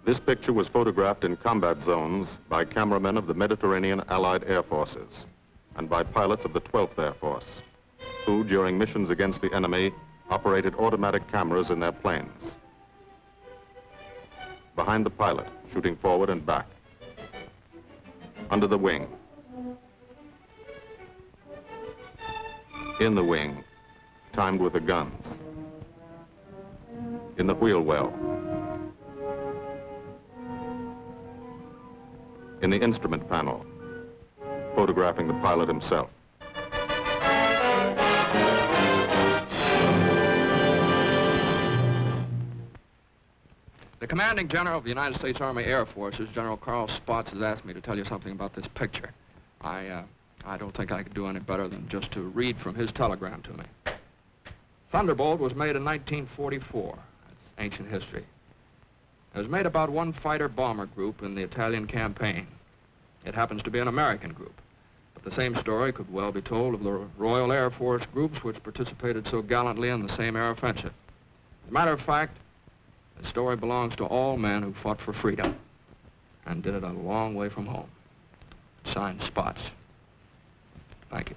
This picture was photographed in combat zones by cameramen of the Mediterranean Allied Air Forces and by pilots of the 12th Air Force, who, during missions against the enemy, operated automatic cameras in their planes. Behind the pilot, shooting forward and back. Under the wing. In the wing, timed with the guns. In the wheel well. In the instrument panel, photographing the pilot himself. The commanding general of the United States Army Air Forces, General Carl Spaatz, has asked me to tell you something about this picture. I don't think I could do any better than just to read from his telegram to me. Thunderbolt was made in 1944. That's ancient history. It was made about one fighter-bomber group in the Italian campaign. It happens to be an American group. But the same story could well be told of the Royal Air Force groups which participated so gallantly in the same air offensive. As a matter of fact, the story belongs to all men who fought for freedom and did it a long way from home. Signed, Spaatz. Thank you.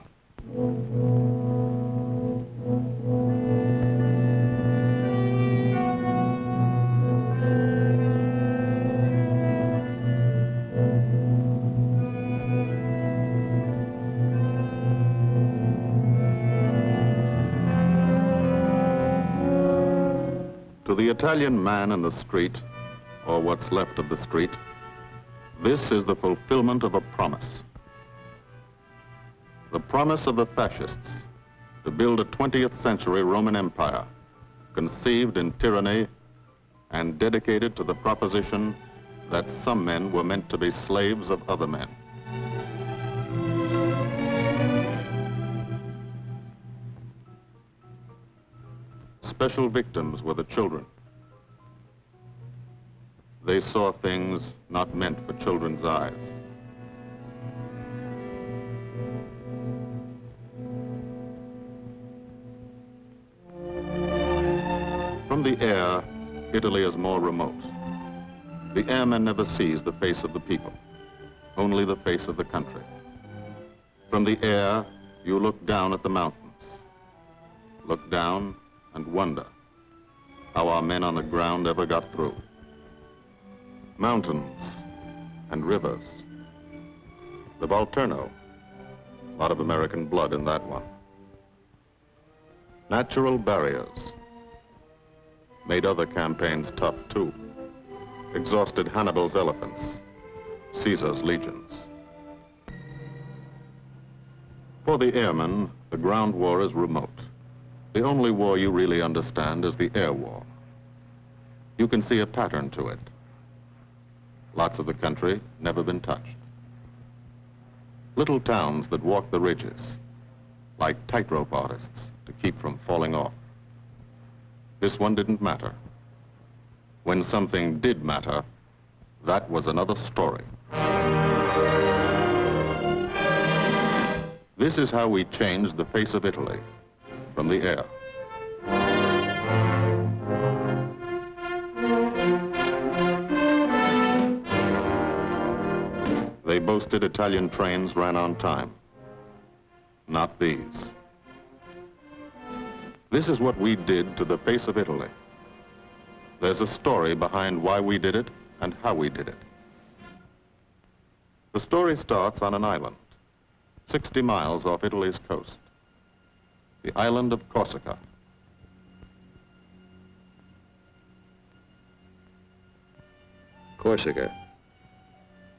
To the Italian man in the street, or what's left of the street, this is the fulfillment of a promise. The promise of the fascists to build a 20th century Roman Empire, conceived in tyranny and dedicated to the proposition that some men were meant to be slaves of other men. Special victims were the children. They saw things not meant for children's eyes. From the air, Italy is more remote. The airman never sees the face of the people, only the face of the country. From the air, you look down at the mountains. Look down and wonder how our men on the ground ever got through. Mountains and rivers. The Volturno, a lot of American blood in that one. Natural barriers made other campaigns tough too. Exhausted Hannibal's elephants, Caesar's legions. For the airmen, the ground war is remote. The only war you really understand is the air war. You can see a pattern to it. Lots of the country never been touched. Little towns that walk the ridges, like tightrope artists to keep from falling off. This one didn't matter. When something did matter, that was another story. This is how we changed the face of Italy, from the air. They boasted Italian trains ran on time. Not these. This is what we did to the face of Italy. There's a story behind why we did it and how we did it. The story starts on an island, 60 miles off Italy's coast. The island of Corsica. Corsica.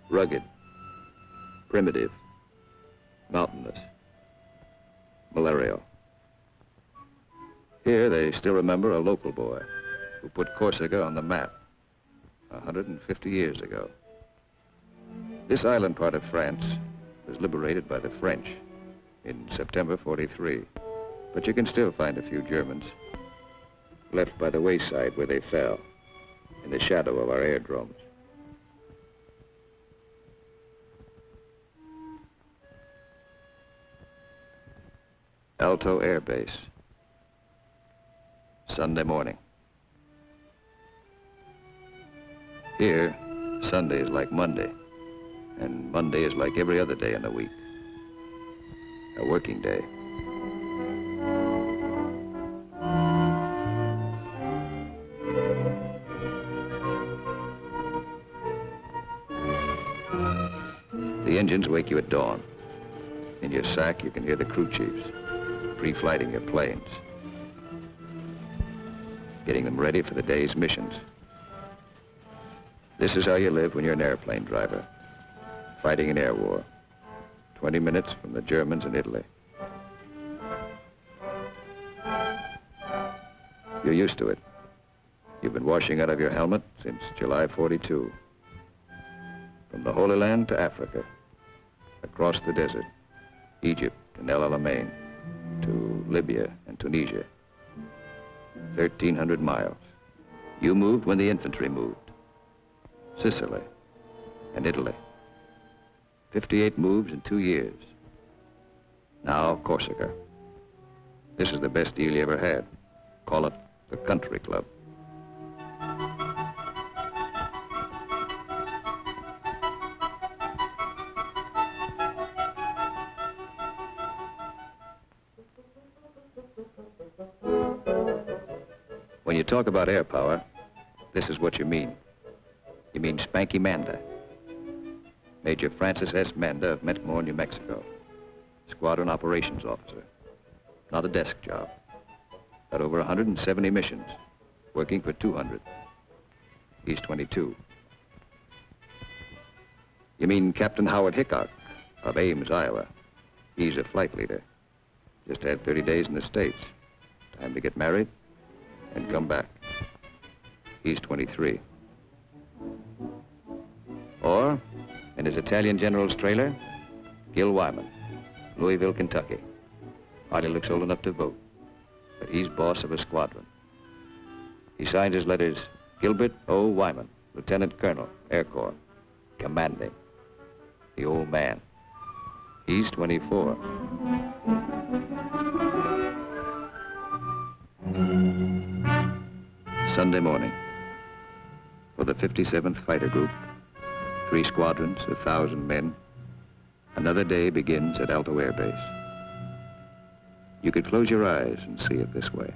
Rugged. Primitive. Mountainous. Malarial. Here they still remember a local boy who put Corsica on the map 150 years ago. This island part of France was liberated by the French in September 43. But you can still find a few Germans left by the wayside where they fell, in the shadow of our airdromes. Alto Air Base. Sunday morning. Here, Sunday is like Monday, and Monday is like every other day in the week. A working day. The engines wake you at dawn. In your sack, you can hear the crew chiefs pre-flighting your planes, getting them ready for the day's missions. This is how you live when you're an airplane driver, fighting an air war, 20 minutes from the Germans in Italy. You're used to it. You've been washing out of your helmet since July 42. From the Holy Land to Africa, across the desert, Egypt and El Alamein, to Libya and Tunisia. 1,300 miles. You moved when the infantry moved. Sicily and Italy. 58 moves in 2 years. Now Corsica. This is the best deal you ever had. Call it the country club. When you talk about air power, this is what you mean. You mean Spanky Manda. Major Francis S. Manda of Metmore, New Mexico. Squadron operations officer. Not a desk job. Got over 170 missions, working for 200. He's 22. You mean Captain Howard Hickok of Ames, Iowa. He's a flight leader. Just had 30 days in the States. Time to get married and come back. He's 23. Or, in his Italian general's trailer, Gil Wyman, Louisville, Kentucky. Hardly looks old enough to vote, but he's boss of a squadron. He signs his letters, Gilbert O. Wyman, Lieutenant Colonel, Air Corps, commanding. The old man. He's 24. Sunday morning. For the 57th Fighter Group, 3 squadrons, 1,000 men, another day begins at Alto Air Base. You could close your eyes and see it this way.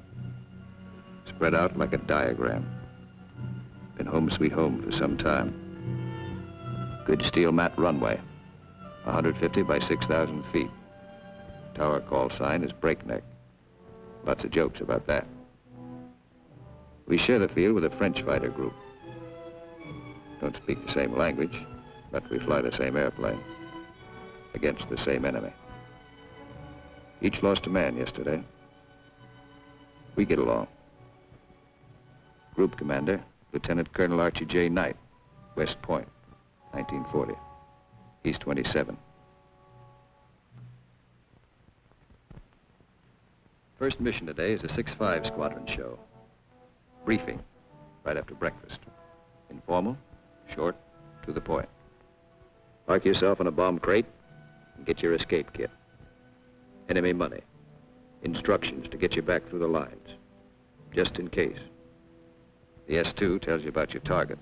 Spread out like a diagram. Been home sweet home for some time. Good steel mat runway, 150 by 6,000 feet. Tower call sign is Breakneck. Lots of jokes about that. We share the field with a French fighter group. Don't speak the same language, but we fly the same airplane against the same enemy. Each lost a man yesterday. We get along. Group commander, Lieutenant Colonel Archie J. Knight, West Point, 1940. He's 27. First mission today is a 6-5 squadron show. Briefing, right after breakfast. Informal, short, to the point. Park yourself in a bomb crate and get your escape kit. Enemy money. Instructions to get you back through the lines, just in case. The S2 tells you about your target.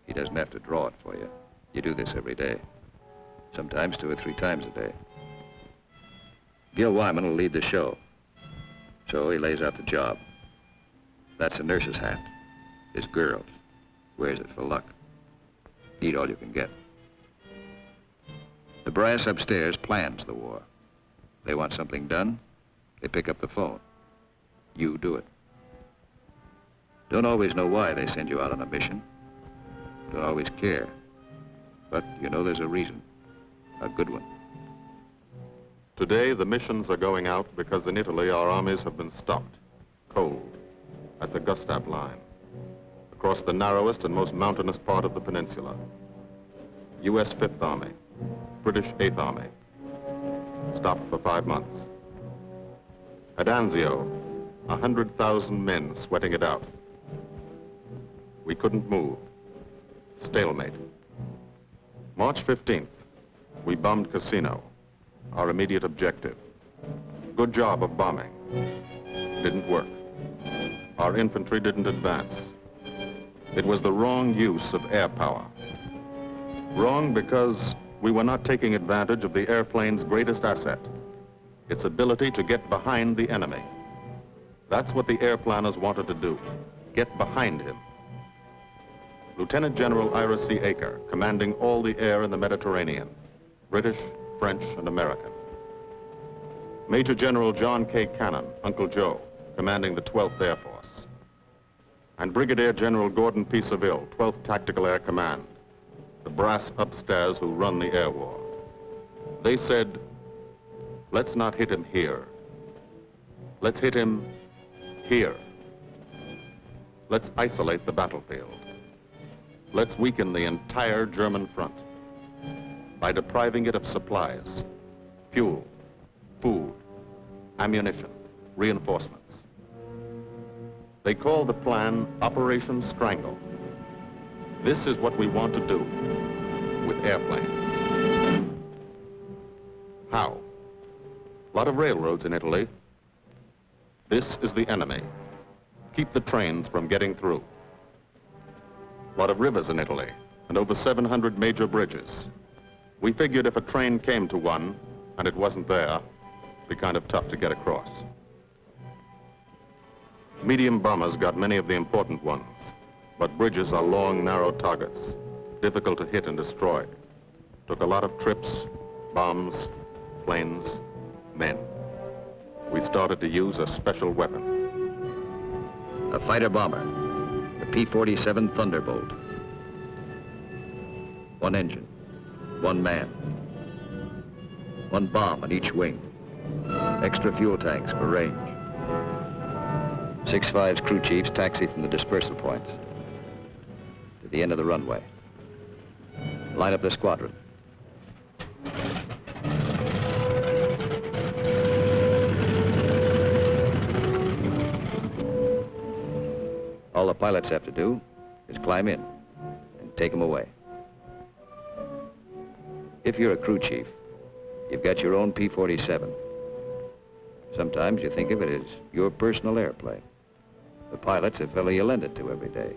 He doesn't have to draw it for you. You do this every day. Sometimes 2 or 3 times a day. Gil Wyman will lead the show. So he lays out the job. That's a nurse's hat. His girls. Wears it for luck. Eat all you can get. The brass upstairs plans the war. They want something done, they pick up the phone. You do it. Don't always know why they send you out on a mission. Don't always care. But you know there's a reason. A good one. Today, the missions are going out because in Italy, our armies have been stopped, cold, at the Gustav line, across the narrowest and most mountainous part of the peninsula. U.S. 5th Army, British 8th Army, stopped for 5 months. At Anzio, 100,000 men sweating it out. We couldn't move. Stalemate. March 15th, we bombed Cassino, our immediate objective. Good job of bombing. Didn't work. Our infantry didn't advance. It was the wrong use of air power. Wrong because we were not taking advantage of the airplane's greatest asset, its ability to get behind the enemy. That's what the air planners wanted to do, get behind him. Lieutenant General Ira C. Aker, commanding all the air in the Mediterranean, British, French, and American. Major General John K. Cannon, Uncle Joe, commanding the 12th Air Force. And Brigadier General Gordon P. Seville, 12th Tactical Air Command, the brass upstairs who run the air war. They said, let's not hit him here. Let's hit him here. Let's isolate the battlefield. Let's weaken the entire German front by depriving it of supplies, fuel, food, ammunition, reinforcements. They call the plan Operation Strangle. This is what we want to do with airplanes. How? A lot of railroads in Italy. This is the enemy. Keep the trains from getting through. A lot of rivers in Italy, and over 700 major bridges. We figured if a train came to one, and it wasn't there, it'd be kind of tough to get across. Medium bombers got many of the important ones, but bridges are long, narrow targets, difficult to hit and destroy. Took a lot of trips, bombs, planes, men. We started to use a special weapon. A fighter bomber, the P47 Thunderbolt. One engine, one man, one bomb on each wing, extra fuel tanks for range. 6-5's crew chiefs taxi from the dispersal points to the end of the runway. Line up the squadron. All the pilots have to do is climb in and take them away. If you're a crew chief, you've got your own P-47. Sometimes you think of it as your personal airplane. The pilot's a fellow you lend it to every day.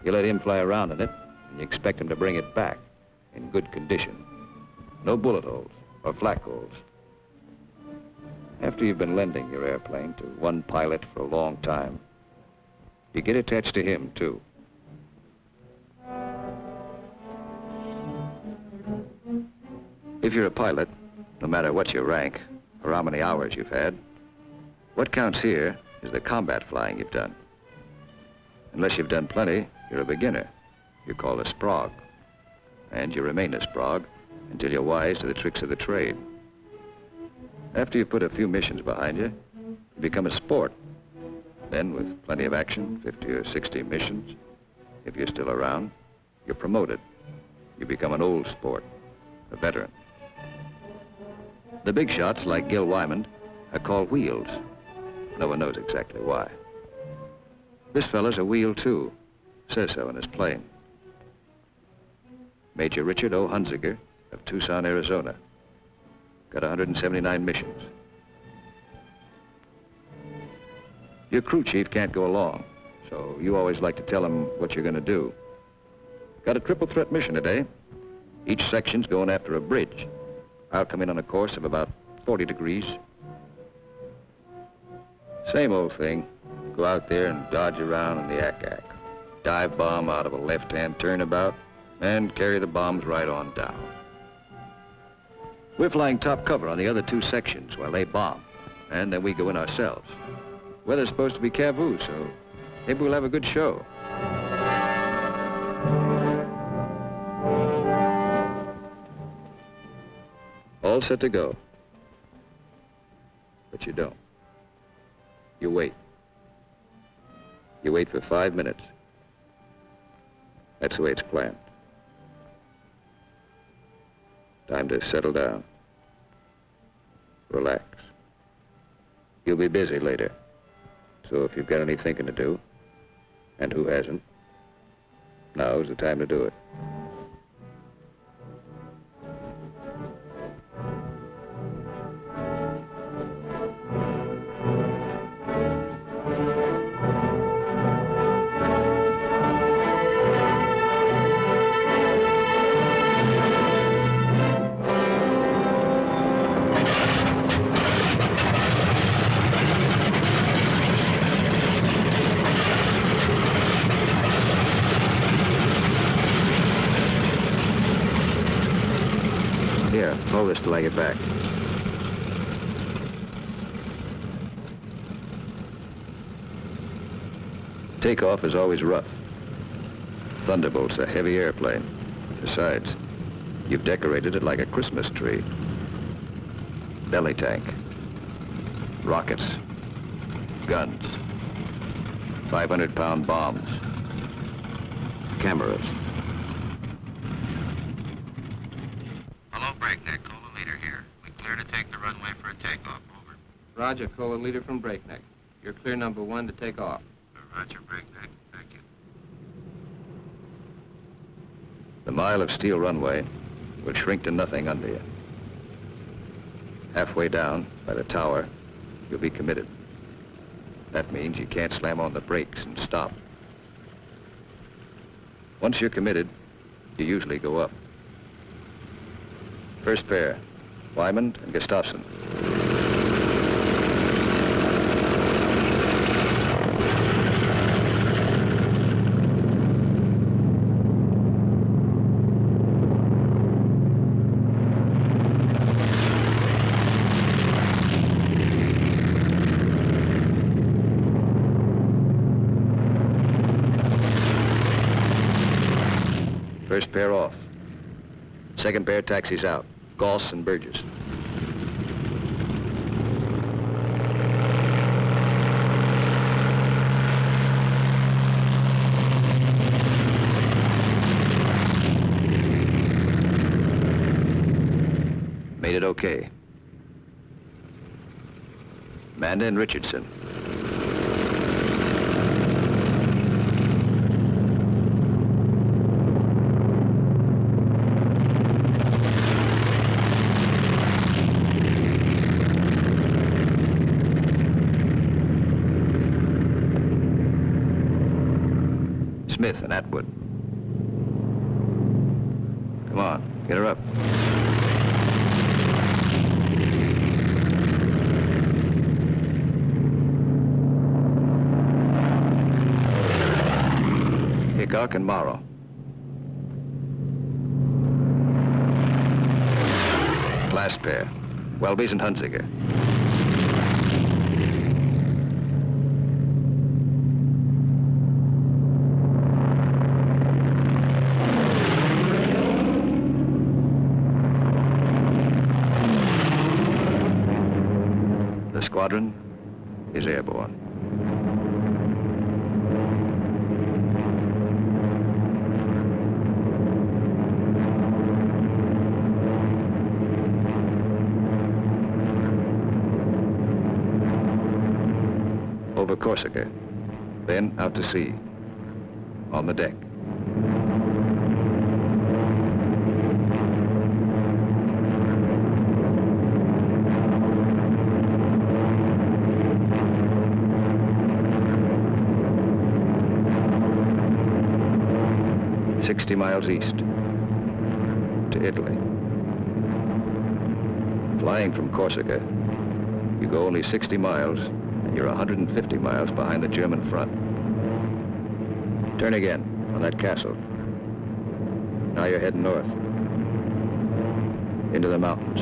You let him fly around in it, and you expect him to bring it back in good condition. No bullet holes or flak holes. After you've been lending your airplane to one pilot for a long time, you get attached to him, too. If you're a pilot, no matter what your rank or how many hours you've had, what counts here is the combat flying you've done. Unless you've done plenty, you're a beginner. You're called a sprog. And you remain a sprog until you're wise to the tricks of the trade. After you've put a few missions behind you, you become a sport. Then, with plenty of action, 50 or 60 missions, if you're still around, you're promoted. You become an old sport, a veteran. The big shots, like Gil Wymond, are called wheels. No one knows exactly why. This fella's a wheel, too. Says so in his plane. Major Richard O. Hunziker of Tucson, Arizona. Got 179 missions. Your crew chief can't go along, so you always like to tell him what you're going to do. Got a triple threat mission today. Each section's going after a bridge. I'll come in on a course of about 40 degrees. Same old thing. Go out there and dodge around in the ack-ack. Dive bomb out of a left-hand turnabout and carry the bombs right on down. We're flying top cover on the other two sections while they bomb, and then we go in ourselves. Weather's supposed to be Cavu, so maybe we'll have a good show. All set to go. But you don't. You wait. You wait for 5 minutes. That's the way it's planned. Time to settle down. Relax. You'll be busy later. So if you've got any thinking to do, and who hasn't, now's the time to do it. hold this till I get back. Takeoff is always rough. Thunderbolt's a heavy airplane. Besides, you've decorated it like a Christmas tree. Belly tank, rockets, guns, 500-pound bombs, cameras. Hello, Breakneck. Cola Leader here. We clear to take the runway for a takeoff. Over. Roger, Cola Leader from Breakneck. You're clear number 1 to take off. Roger, Breakneck. Thank you. The mile of steel runway will shrink to nothing under you. Halfway down, by the tower, you'll be committed. That means you can't slam on the brakes and stop. Once you're committed, you usually go up. First pair, Wyman and Gustafson. First pair off. Second pair taxis out. Goss and Burgess. Made it okay. Manda and Richardson. Smith and Atwood. Come on, get her up. Hickok and Morrow. Last pair, Welby's and Hunziker. The squadron is airborne. Over Corsica, then out to sea, on the deck. "60 miles east to Italy. Flying from Corsica, you go only 60 miles and you're 150 miles behind the German front. Turn again on that castle. Now you're heading north into the mountains.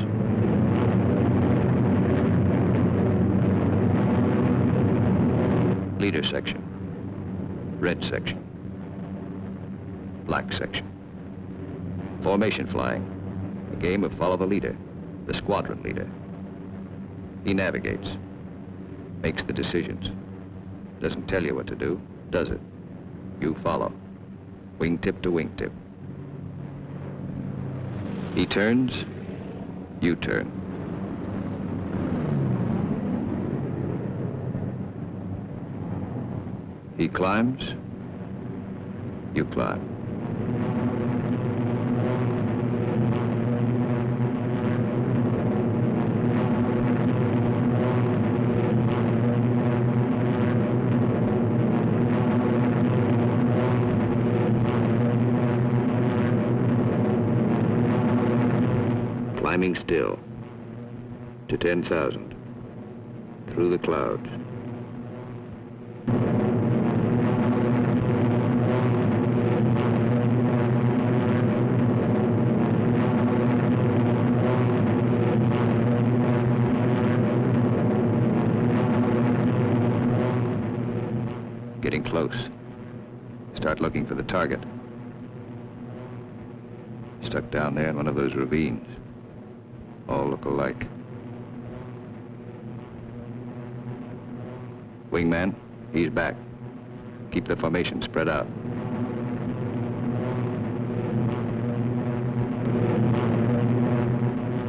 Leader section, red section, black section. Formation flying, a game of follow the leader, the squadron leader. He navigates, makes the decisions. Doesn't tell you what to do, does it? You follow, wingtip to wingtip. He turns, you turn. He climbs, you climb. Climbing still to 10,000 through the clouds. Getting close. Start looking for the target. Stuck down there in one of those ravines. All look alike. Wingman, he's back. Keep the formation spread out.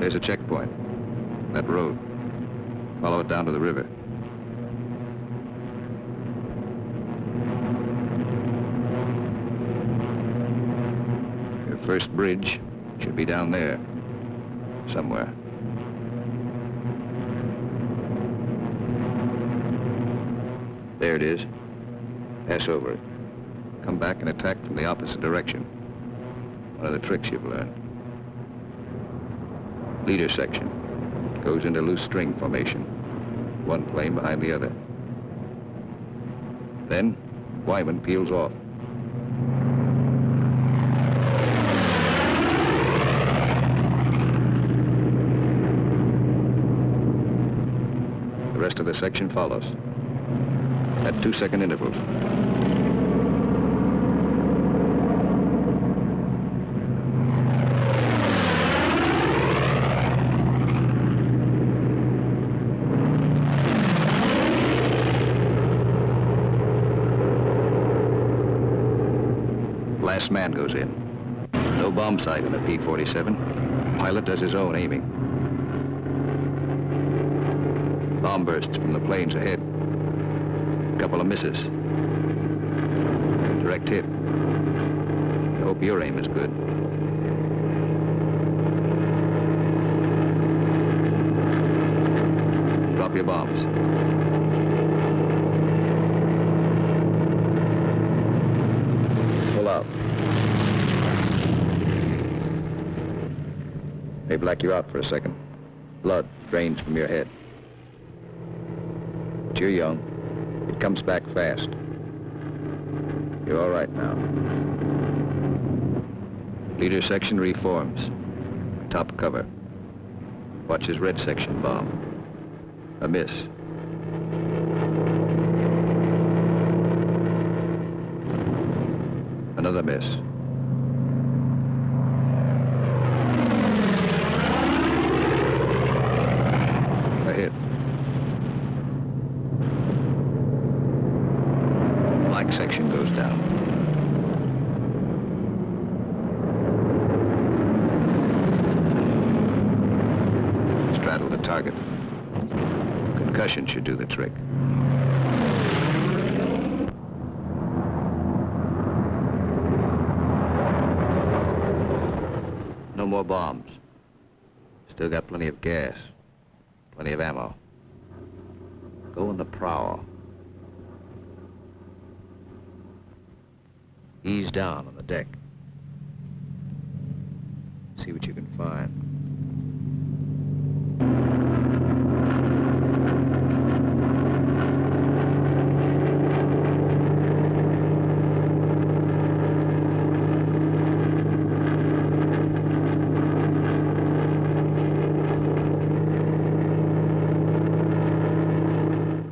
There's a checkpoint. That road. Follow it down to the river. Your first bridge should be down there. Somewhere. There it is. Pass over it. Come back and attack from the opposite direction. One of the tricks you've learned. Leader section. Goes into loose string formation. One plane behind the other. Then, Wyman peels off. The rest of the section follows. At 2-second intervals. Last man goes in. No bomb sight in the P47. Pilot does his own aiming. Bomb bursts from the planes ahead. Couple of misses. Direct hit. I hope your aim is good. Drop your bombs. Pull out. They black you out for a second. Blood drains from your head. But you're young. It comes back fast. You're all right now. Leader section reforms. Top cover. Watch his red section bomb. A miss. Another miss. A hit. Black section goes down. Straddle the target. Concussion should do the trick. No more bombs. Still got plenty of gas. Plenty of ammo. Go on the prowl. Ease down on the deck. See what you can find.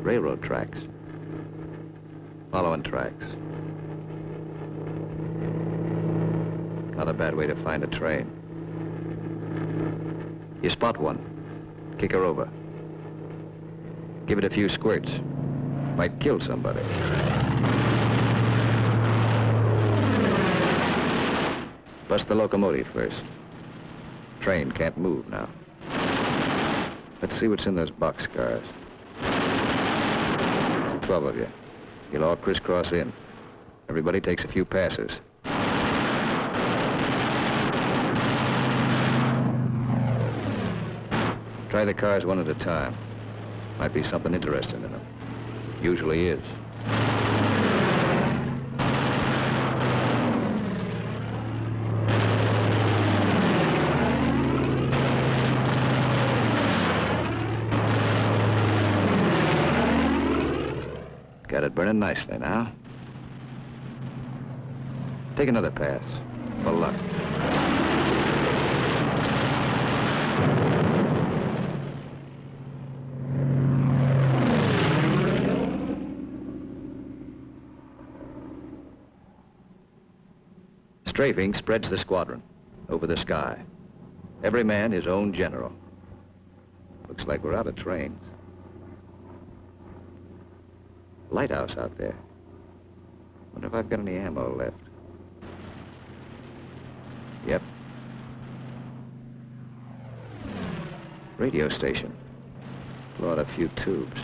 Railroad tracks. Following tracks. Not a bad way to find a train. You spot one. Kick her over. Give it a few squirts. Might kill somebody. Bust the locomotive first. Train can't move now. Let's see what's in those boxcars. 12 of you. You'll all crisscross in. Everybody takes a few passes. Try the cars one at a time. Might be something interesting in them. Usually is. Got it burning nicely now. Take another pass. For luck. Strafing spreads the squadron over the sky. Every man his own general. Looks like we're out of trains. Lighthouse out there. Wonder if I've got any ammo left. Yep. Radio station. Blow out a few tubes.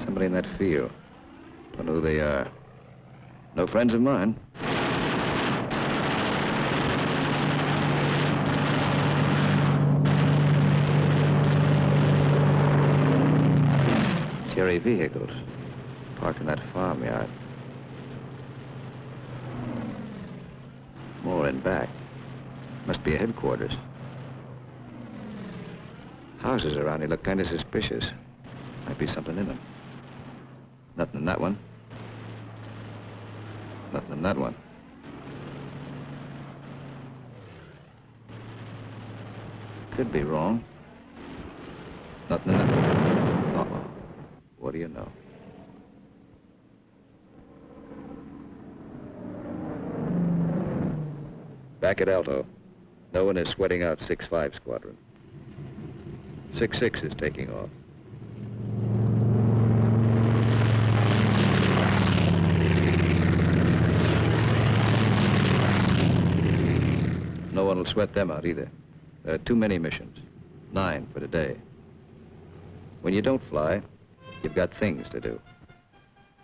Somebody in that field. Don't know who they are. No friends of mine. Scary vehicles parked in that farmyard. More in back. Must be a headquarters. Houses around here look kind of suspicious. Might be something in them. Nothing in that one. Nothing in that one. Could be wrong. Nothing in that one. Uh-oh. What do you know? Back at Alto, no one is sweating out 6-5 squadron. 6-6 is taking off. No one will sweat them out either. There are too many missions. 9 for today. When you don't fly, you've got things to do.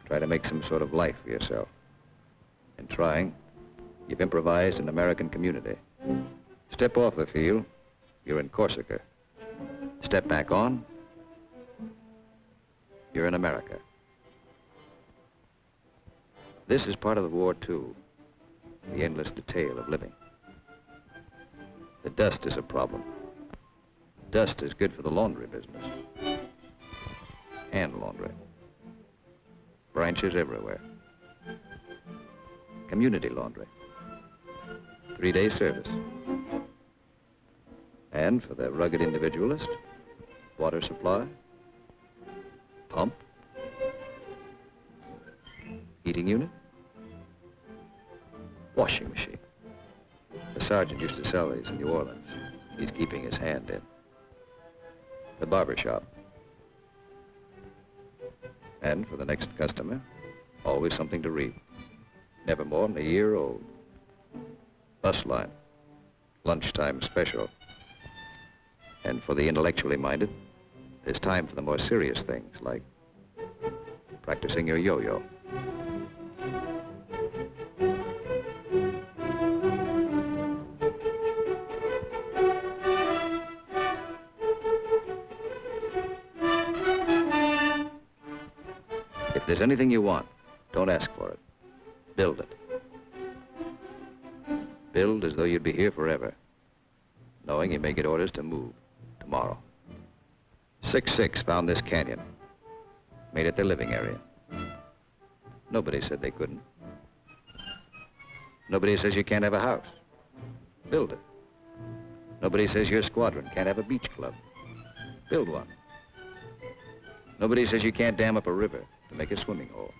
Try to make some sort of life for yourself. In trying, you've improvised an American community. Step off the field, you're in Corsica. Step back on, you're in America. This is part of the war, too. The endless detail of living. The dust is a problem. Dust is good for the laundry business. Hand laundry. Branches everywhere. Community laundry. 3-day service. And for the rugged individualist, water supply, pump, heating unit, washing machine. The sergeant used to sell these in New Orleans. He's keeping his hand in. The barber shop. And for the next customer, always something to read. Never more than a year old. Bus line. Lunchtime special. And for the intellectually minded, there's time for the more serious things, like practicing your yo-yo. If there's anything you want, don't ask for it. Build it. Build as though you'd be here forever, knowing you may get orders to move tomorrow. 6-6 found this canyon, made it their living area. Nobody said they couldn't. Nobody says you can't have a house. Build it. Nobody says your squadron can't have a beach club. Build one. Nobody says you can't dam up a river to make a swimming hole.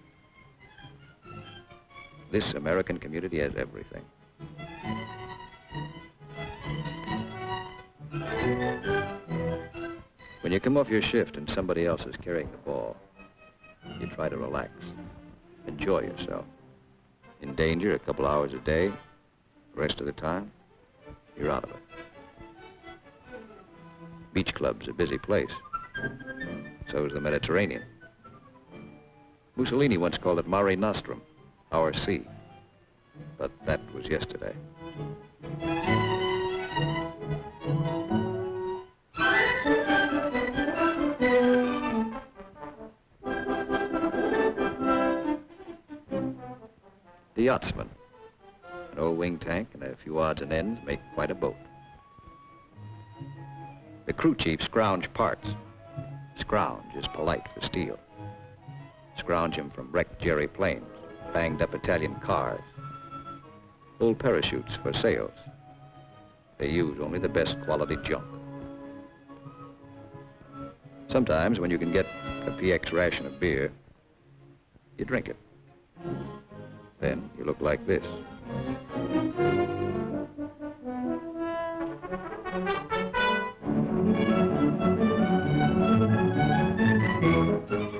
This American community has everything. When you come off your shift and somebody else is carrying the ball, you try to relax, enjoy yourself. In danger a couple hours a day, the rest of the time, you're out of it. Beach club's a busy place. So is the Mediterranean. Mussolini once called it Mare Nostrum, our sea. But that was yesterday. The yachtsman. An old wing tank and a few odds and ends make quite a boat. The crew chief scrounge parts. Scrounge is polite for steel. Scrounge him from wrecked Jerry planes, banged up Italian cars. Old parachutes for sails. They use only the best quality junk. Sometimes when you can get a PX ration of beer, you drink it. Then you look like this.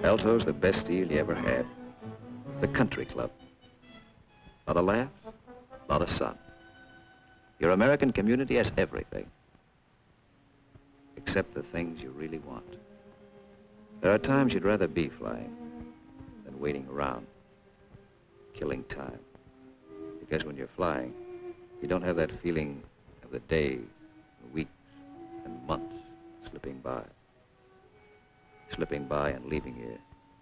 Alto's the best steel you ever had. The country club. Lot of laughs, lot of sun. Your American community has everything. Except the things you really want. There are times you'd rather be flying than waiting around, killing time. Because when you're flying, you don't have that feeling of the days, and weeks, and months slipping by. Slipping by and leaving you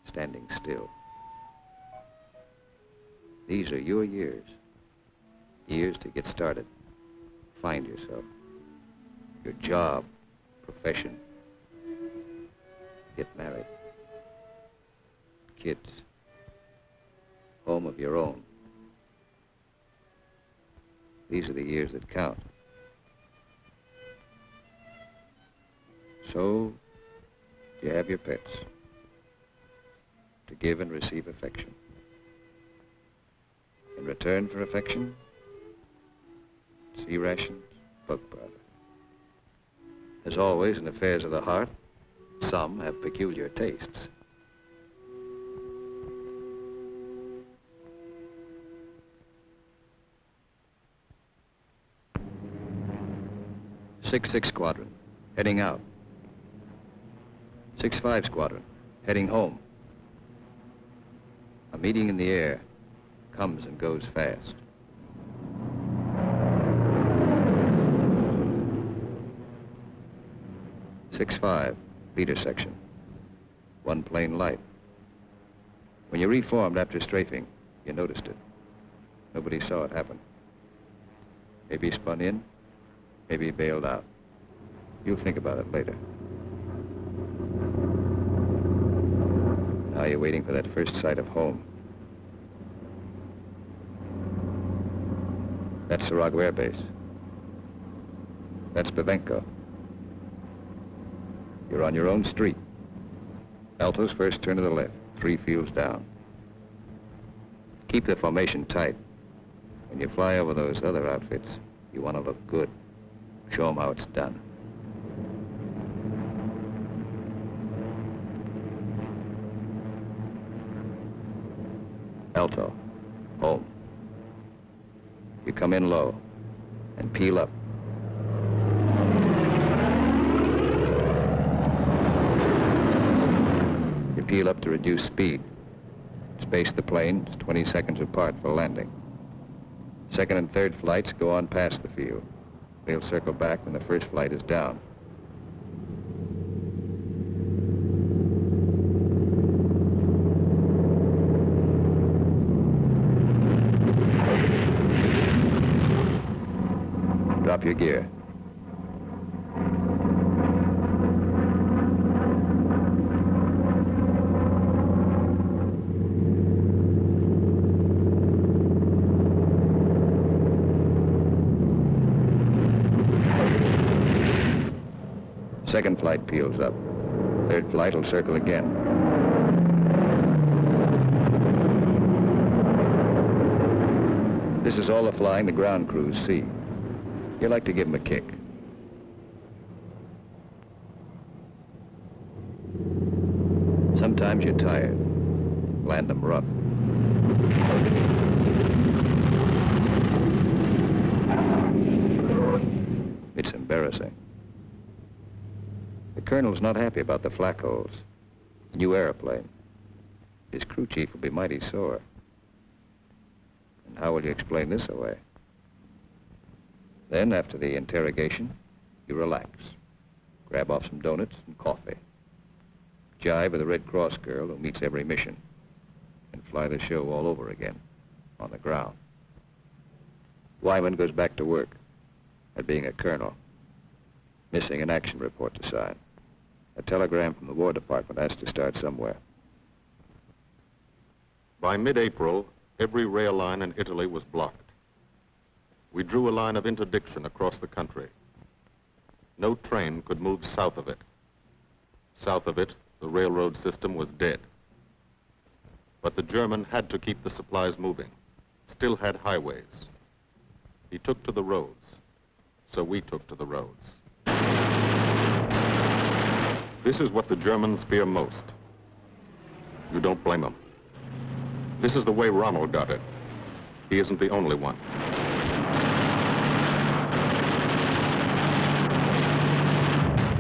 standing still. These are your years. Years to get started, find yourself, your job, profession, get married, kids, home of your own. These are the years that count. So, you have your pets to give and receive affection. In return for affection, sea rations, bug powder. As always in affairs of the heart, some have peculiar tastes. Six Squadron, heading out. 6-5 Squadron, heading home. A meeting in the air comes and goes fast. Six-5, leader section. One plane light. When you reformed after strafing, you noticed it. Nobody saw it happen. Maybe he spun in, maybe he bailed out. You'll think about it later. Now you're waiting for that first sight of home. That's Sarago Air Base. That's Bavenko. You're on your own street. Alto's first turn to the left, 3 fields down. Keep the formation tight. When you fly over those other outfits, you want to look good. Show them how it's done. Alto, home. You come in low and peel up. You peel up to reduce speed. Space the planes 20 seconds apart for landing. Second and third flights go on past the field. They'll circle back when the first flight is down. Drop your gear. Second flight peels up. Third flight will circle again. This is all the flying the ground crews see. You like to give them a kick. Sometimes you're tired. Land them rough. It's embarrassing. The colonel's not happy about the flak holes. New airplane. His crew chief will be mighty sore. And how will you explain this away? Then, after the interrogation, you relax. Grab off some donuts and coffee. Jive with a Red Cross girl who meets every mission. And fly the show all over again, on the ground. Wyman goes back to work at being a colonel. Missing an action report to sign. A telegram from the War Department has to start somewhere. By mid-April, every rail line in Italy was blocked. We drew a line of interdiction across the country. No train could move south of it. South of it, the railroad system was dead. But the German had to keep the supplies moving. still had highways. He took to the roads, so we took to the roads. This is what the Germans fear most. You don't blame them. This is the way Rommel got it. He isn't the only one.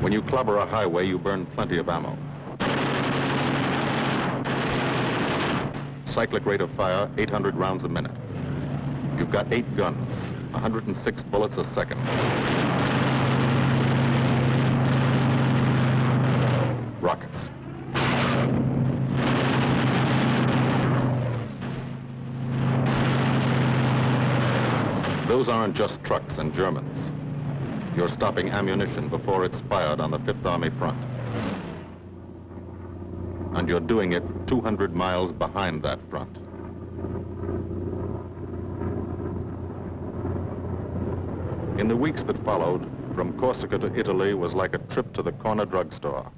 When you clobber a highway, you burn plenty of ammo. Cyclic rate of fire, 800 rounds a minute. You've got 8 guns, 106 bullets a second. Rockets. Those aren't just trucks and Germans. You're stopping ammunition before it's fired on the Fifth Army front. And you're doing it 200 miles behind that front. In the weeks that followed, from Corsica to Italy was like a trip to the corner drugstore.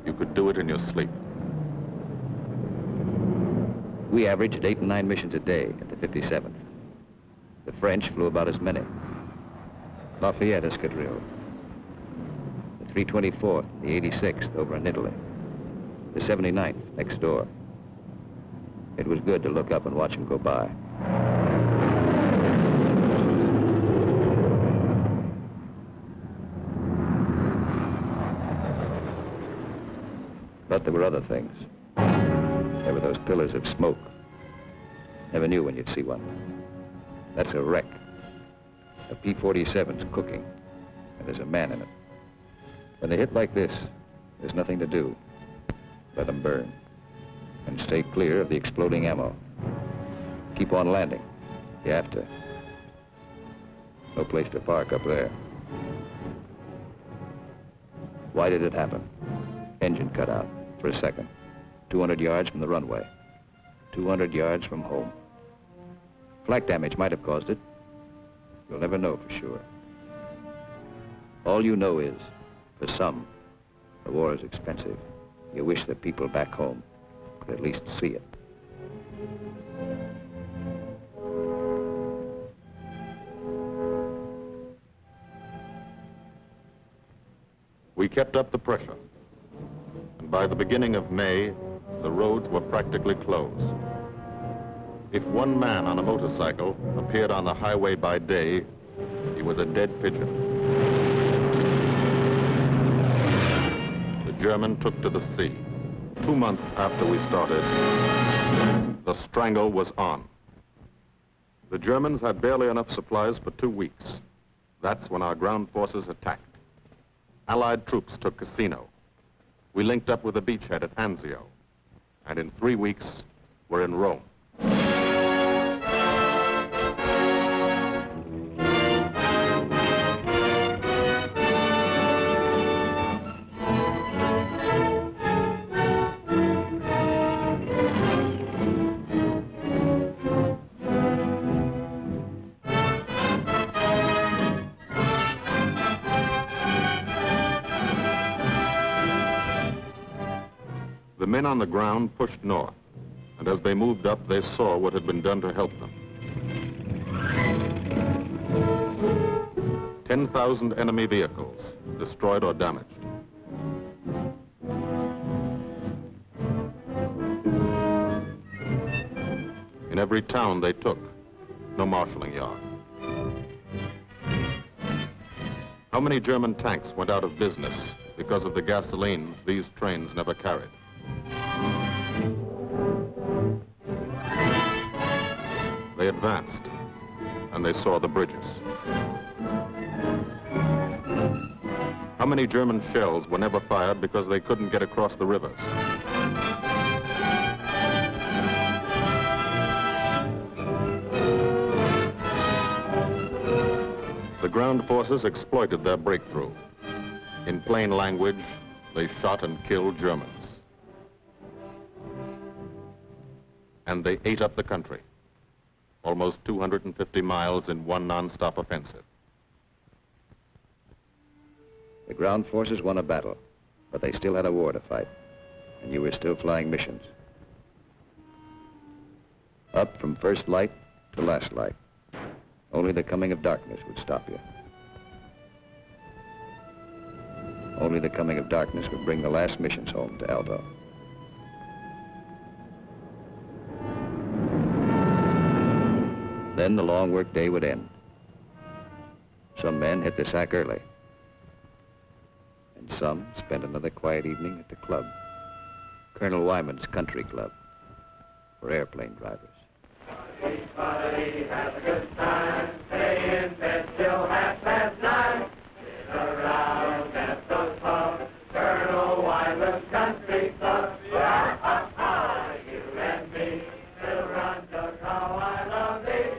You could do it in your sleep. We averaged 8 and 9 missions a day at the 57th. The French flew about as many. Lafayette Escadrille, the 324th, the 86th over in Italy, the 79th next door. It was good to look up and watch them go by. But there were other things. There were those pillars of smoke. Never knew when you'd see one. That's a wreck. A P47's cooking, and there's a man in it. When they hit like this, there's nothing to do. Let them burn. And stay clear of the exploding ammo. Keep on landing. You have to. No place to park up there. Why did it happen? Engine cut out for a second. 200 yards from the runway. 200 yards from home. Flak damage might have caused it. You'll never know for sure. All you know is, for some, the war is expensive. You wish the people back home could at least see it. We kept up the pressure. And by the beginning of May, the roads were practically closed. If one man on a motorcycle appeared on the highway by day, he was a dead pigeon. The German took to the sea. 2 months after we started, the strangle was on. The Germans had barely enough supplies for 2 weeks. That's when our ground forces attacked. Allied troops took Cassino. We linked up with a beachhead at Anzio. And in 3 weeks, we're in Rome. The men on the ground pushed north, and as they moved up, they saw what had been done to help them. 10,000 enemy vehicles, destroyed or damaged. In every town they took, no marshalling yard. How many German tanks went out of business because of the gasoline these trains never carried? They advanced, and they saw the bridges. How many German shells were never fired because they couldn't get across the rivers? The ground forces exploited their breakthrough. In plain language, they shot and killed Germans. And they ate up the country. Almost 250 miles in one non-stop offensive. The ground forces won a battle, but they still had a war to fight, and you were still flying missions. Up from first light The last light. Only the coming of darkness would stop you. Only the coming of darkness would bring the last missions home to Alto. Then the long work day would end. Some men hit the sack early. And some spent another quiet evening at the club. Colonel Wyman's Country Club for airplane drivers. Everybody has a good time, stay in bed till 9:30. Sit around at the pub, Colonel Wyman's Country Club. You and me, we'll run to how I love thee.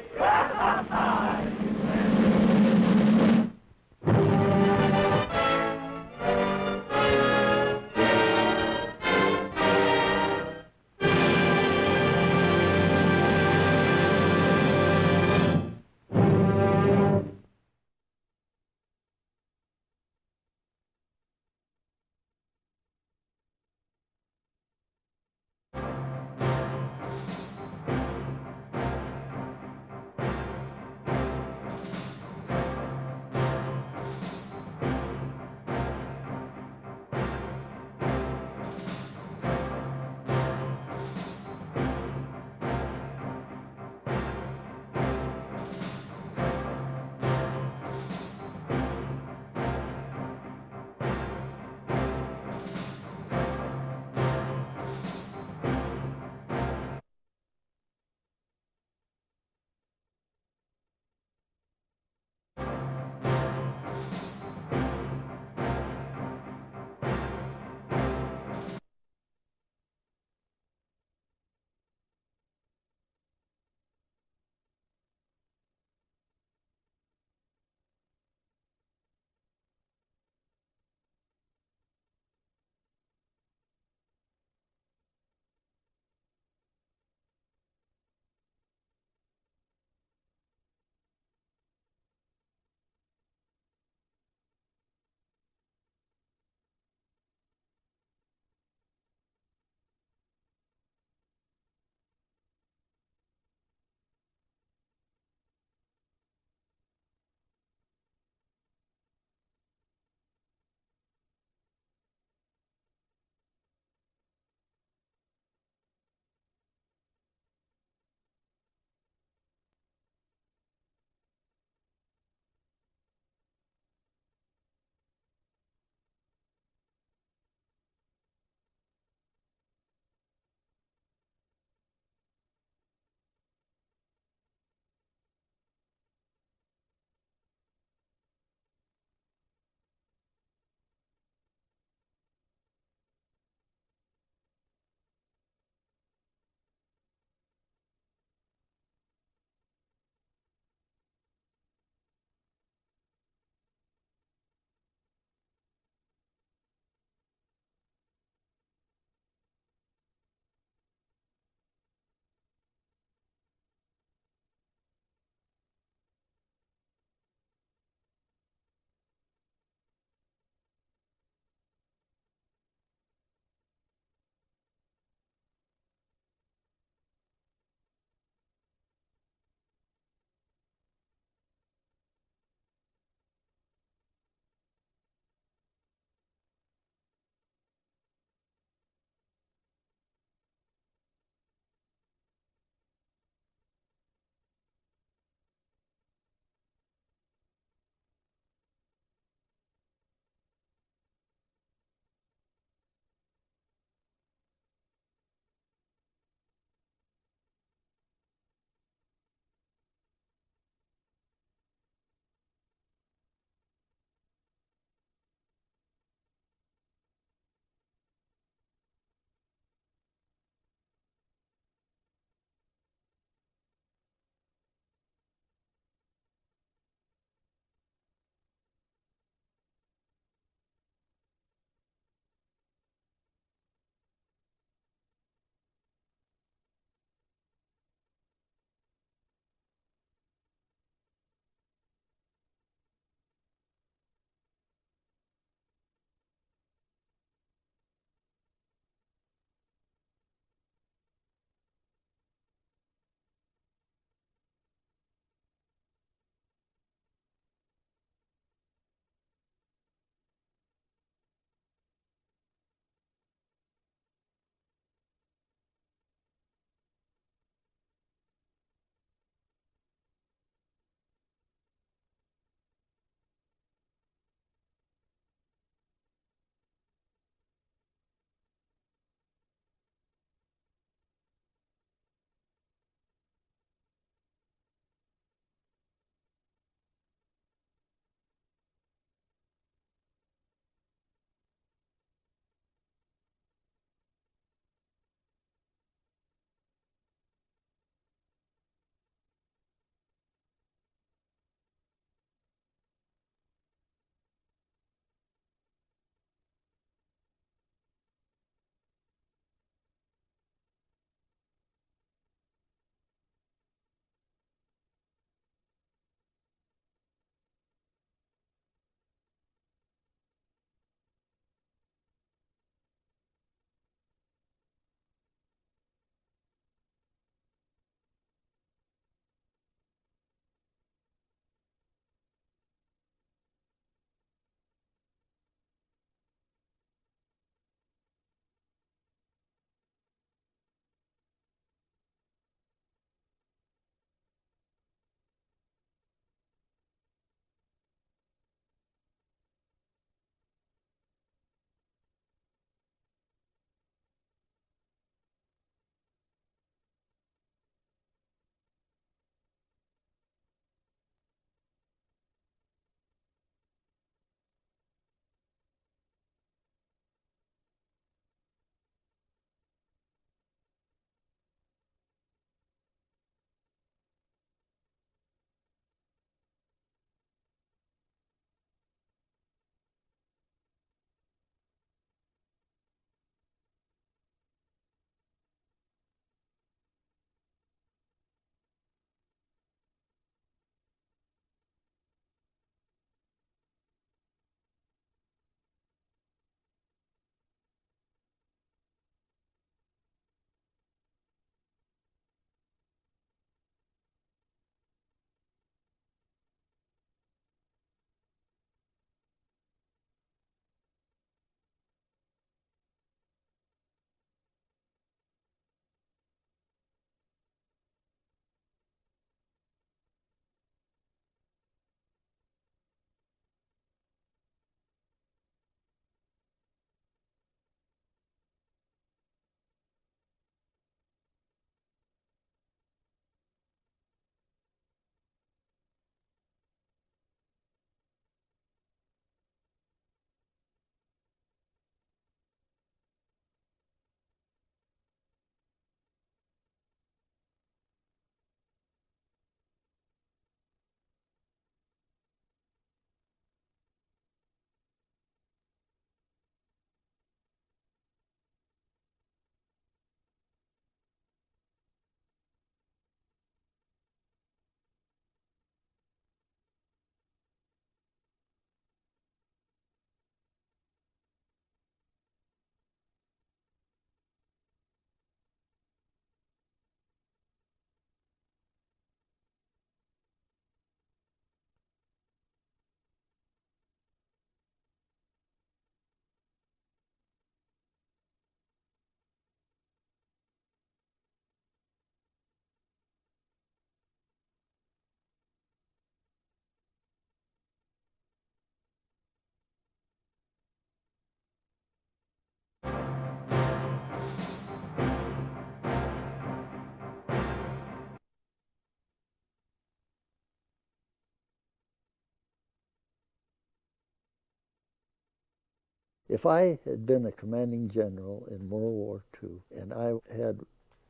If I had been a commanding general in World War II and I had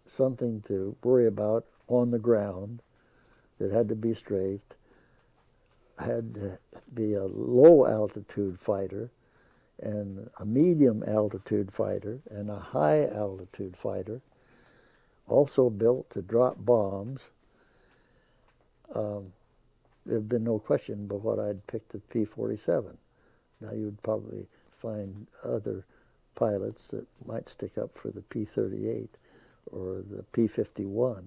something to worry about on the ground that had to be strafed, had to be a low-altitude fighter and a medium-altitude fighter and a high-altitude fighter, also built to drop bombs, there'd been no question but what I'd picked the P47. Now you'd probably find other pilots that might stick up for the P38 or the P51,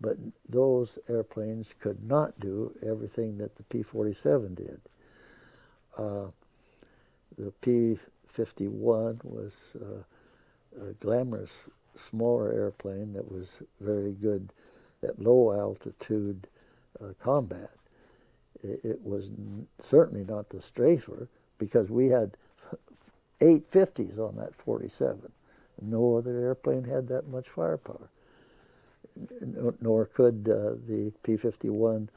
but those airplanes could not do everything that the P47 did. The P51 was a glamorous, smaller airplane that was very good at low altitude combat. It was certainly not the strafer, because we had 850s on that 47. No other airplane had that much firepower. Nor could the P-51,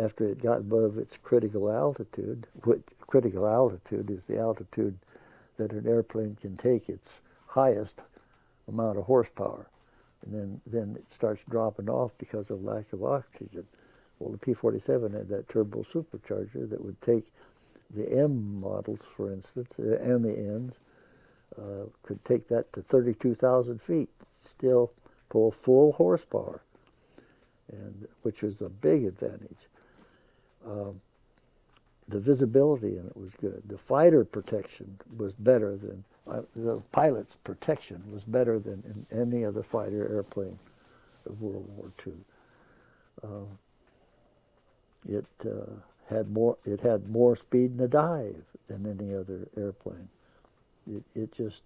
after it got above its critical altitude, which critical altitude is the altitude that an airplane can take its highest amount of horsepower. And then it starts dropping off because of lack of oxygen. Well, the P-47 had that turbo supercharger that would take the M models, for instance, and the Ns, could take that to 32,000 feet, still pull full horsepower, and which was a big advantage. The visibility in it was good. The fighter protection was better than, the pilot's protection was better than in any other fighter airplane of World War II. It had more speed in a dive than any other airplane. It just,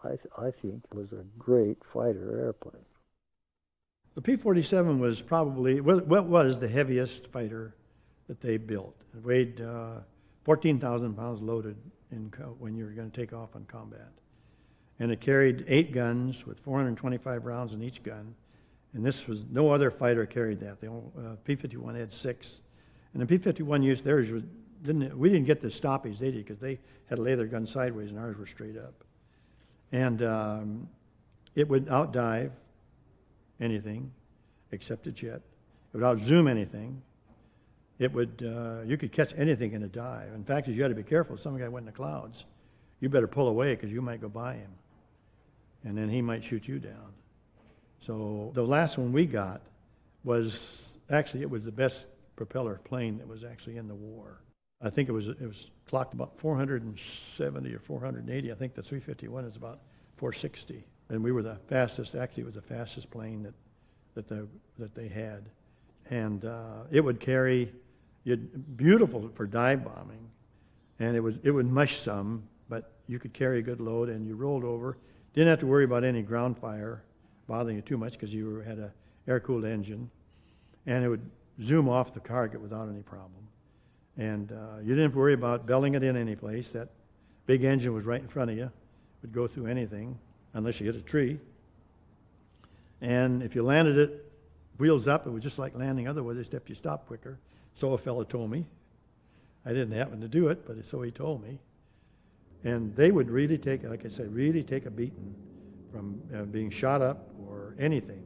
I think, was a great fighter airplane. The P-47 was probably, what was the heaviest fighter that they built. It weighed 14,000 pounds loaded when you were going to take off on combat. And it carried 8 guns with 425 rounds in each gun. And this was, no other fighter carried that. The P-51 had 6. And the P-51 used theirs, we didn't get the stoppies they did, because they had to lay their gun sideways and ours were straight up. And it would outdive anything except a jet. It would outzoom anything. It would, you could catch anything in a dive. In fact, you had to be careful. If some guy went in the clouds, you better pull away, because you might go by him. And then he might shoot you down. So the last one we got was, actually it was the best propeller plane that was actually in the war. I think it was clocked about 470 or 480. I think the 351 is about 460. And we were the fastest, actually it was the fastest plane that they had. And it would carry, beautiful for dive bombing, and it would mush some, but you could carry a good load, and you rolled over. Didn't have to worry about any ground fire bothering you too much, because you had an air-cooled engine, and it would zoom off the target without any problem. And you didn't have to worry about belling it in any place. That big engine was right in front of you. It would go through anything, unless you hit a tree. And if you landed it wheels up, it was just like landing otherwise, except you stop quicker. So a fellow told me. I didn't happen to do it, but so he told me. And they would really take, like I said, really take a beating from being shot up or anything,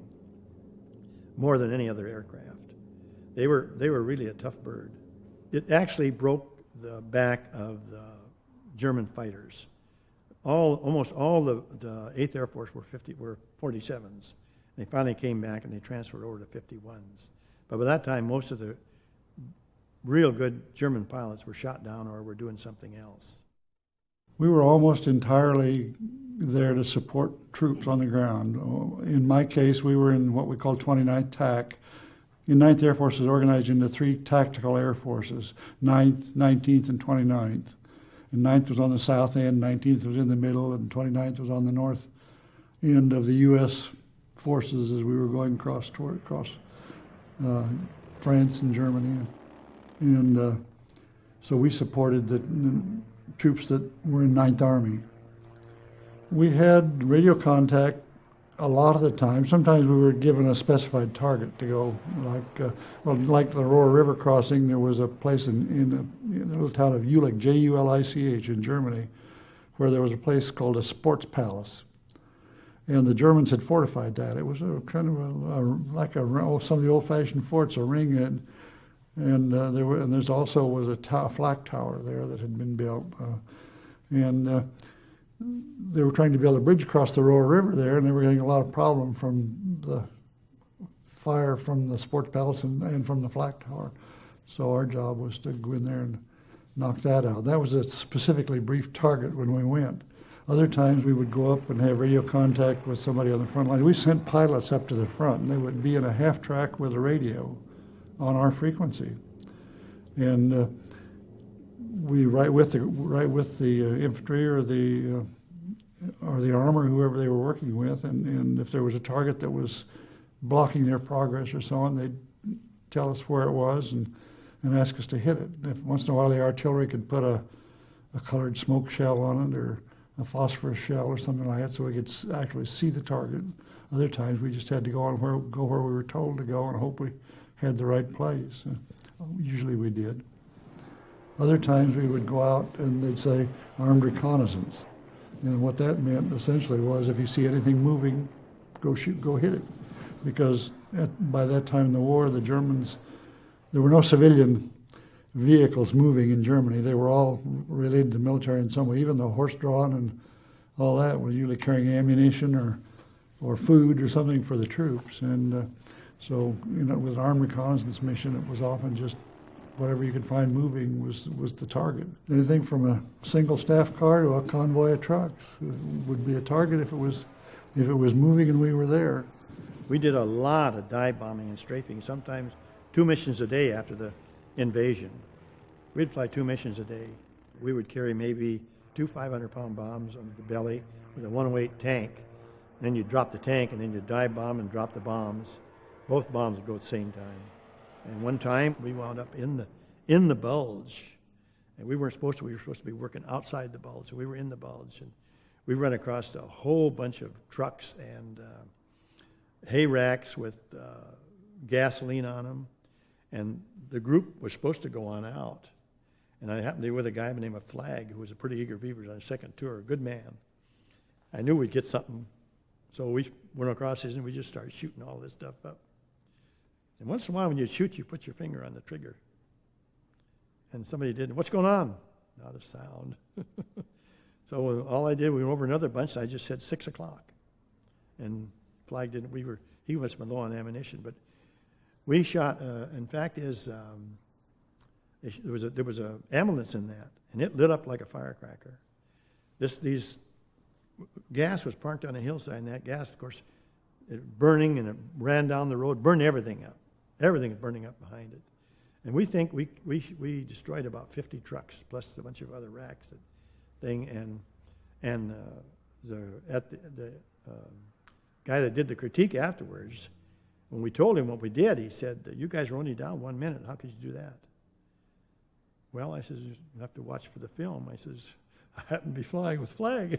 more than any other aircraft. They were really a tough bird. It actually broke the back of the German fighters. Almost all the 8th Air Force were 47s. They finally came back and they transferred over to 51s. But by that time, most of the real good German pilots were shot down or were doing something else. We were almost entirely there to support troops on the ground. In my case, we were in what we call 29th TAC. The 9th Air Force is organized into 3 tactical air forces, 9th, 19th, and 29th. And 9th was on the south end, 19th was in the middle, and 29th was on the north end of the U.S. forces as we were going across France and Germany. And so we supported the troops that were in 9th Army. We had radio contact a lot of the time. Sometimes we were given a specified target to go, like the Rohr River crossing. There was a place in the little town of Jülich, J-U-L-I-C-H, in Germany, where there was a place called a sports palace. And the Germans had fortified that. It was a kind of some of the old-fashioned forts, a ring, and there's also was a flak tower there that had been built, and they were trying to build a bridge across the Roar River there, and they were getting a lot of problem from the fire from the sports palace and from the flak tower. So our job was to go in there and knock that out. That was a specifically brief target when we went. Other times we would go up and have radio contact with somebody on the front line. We sent pilots up to the front, and they would be in a half track with a radio on our frequency, and we right with the infantry or the armor, whoever they were working with, and if there was a target that was blocking their progress or so on, they'd tell us where it was and ask us to hit it. If once in a while the artillery could put a colored smoke shell on it or a phosphorus shell or something like that, so we could actually see the target. Other times we just had to go where we were told to go and hope we had the right place. Usually we did. Other times we would go out and they'd say armed reconnaissance, and what that meant essentially was if you see anything moving, go hit it, because by that time in the war, the Germans, there were no civilian vehicles moving in Germany. They were all related to the military in some way. Even the horse-drawn and all that was usually carrying ammunition or food or something for the troops. And so, with an armed reconnaissance mission, it was often just whatever you could find moving was the target. Anything from a single staff car to a convoy of trucks would be a target if it was moving and we were there. We did a lot of dive bombing and strafing, sometimes 2 missions a day after the invasion. We'd fly 2 missions a day. We would carry maybe 2 500-pound bombs on the belly with a 108 tank. Then you'd drop the tank, and then you'd dive bomb and drop the bombs. Both bombs would go at the same time. And one time we wound up in the bulge, and we weren't supposed to. We were supposed to be working outside the bulge, so we were in the bulge, and we ran across a whole bunch of trucks and hay racks with gasoline on them, and the group was supposed to go on out. And I happened to be with a guy by the name of Flag, who was a pretty eager beaver on his second tour, a good man. I knew we'd get something, so we went across his and we just started shooting all this stuff up. And once in a while when you shoot, you put your finger on the trigger. And somebody did, what's going on? Not a sound. So all I did, we went over another bunch, I just said 6 o'clock. And Flag didn't, he must have been low on ammunition, but we shot, in fact, there was a ambulance in that, and it lit up like a firecracker. These gas was parked on a hillside, and that gas, of course, it burning, and it ran down the road, burned everything up. Everything is burning up behind it. And we think we destroyed about 50 trucks, plus a bunch of other racks and the guy that did the critique afterwards, when we told him what we did, he said, you guys were only down 1 minute. How could you do that? Well, I says, you have to watch for the film. I says, I happen to be flying with Flag.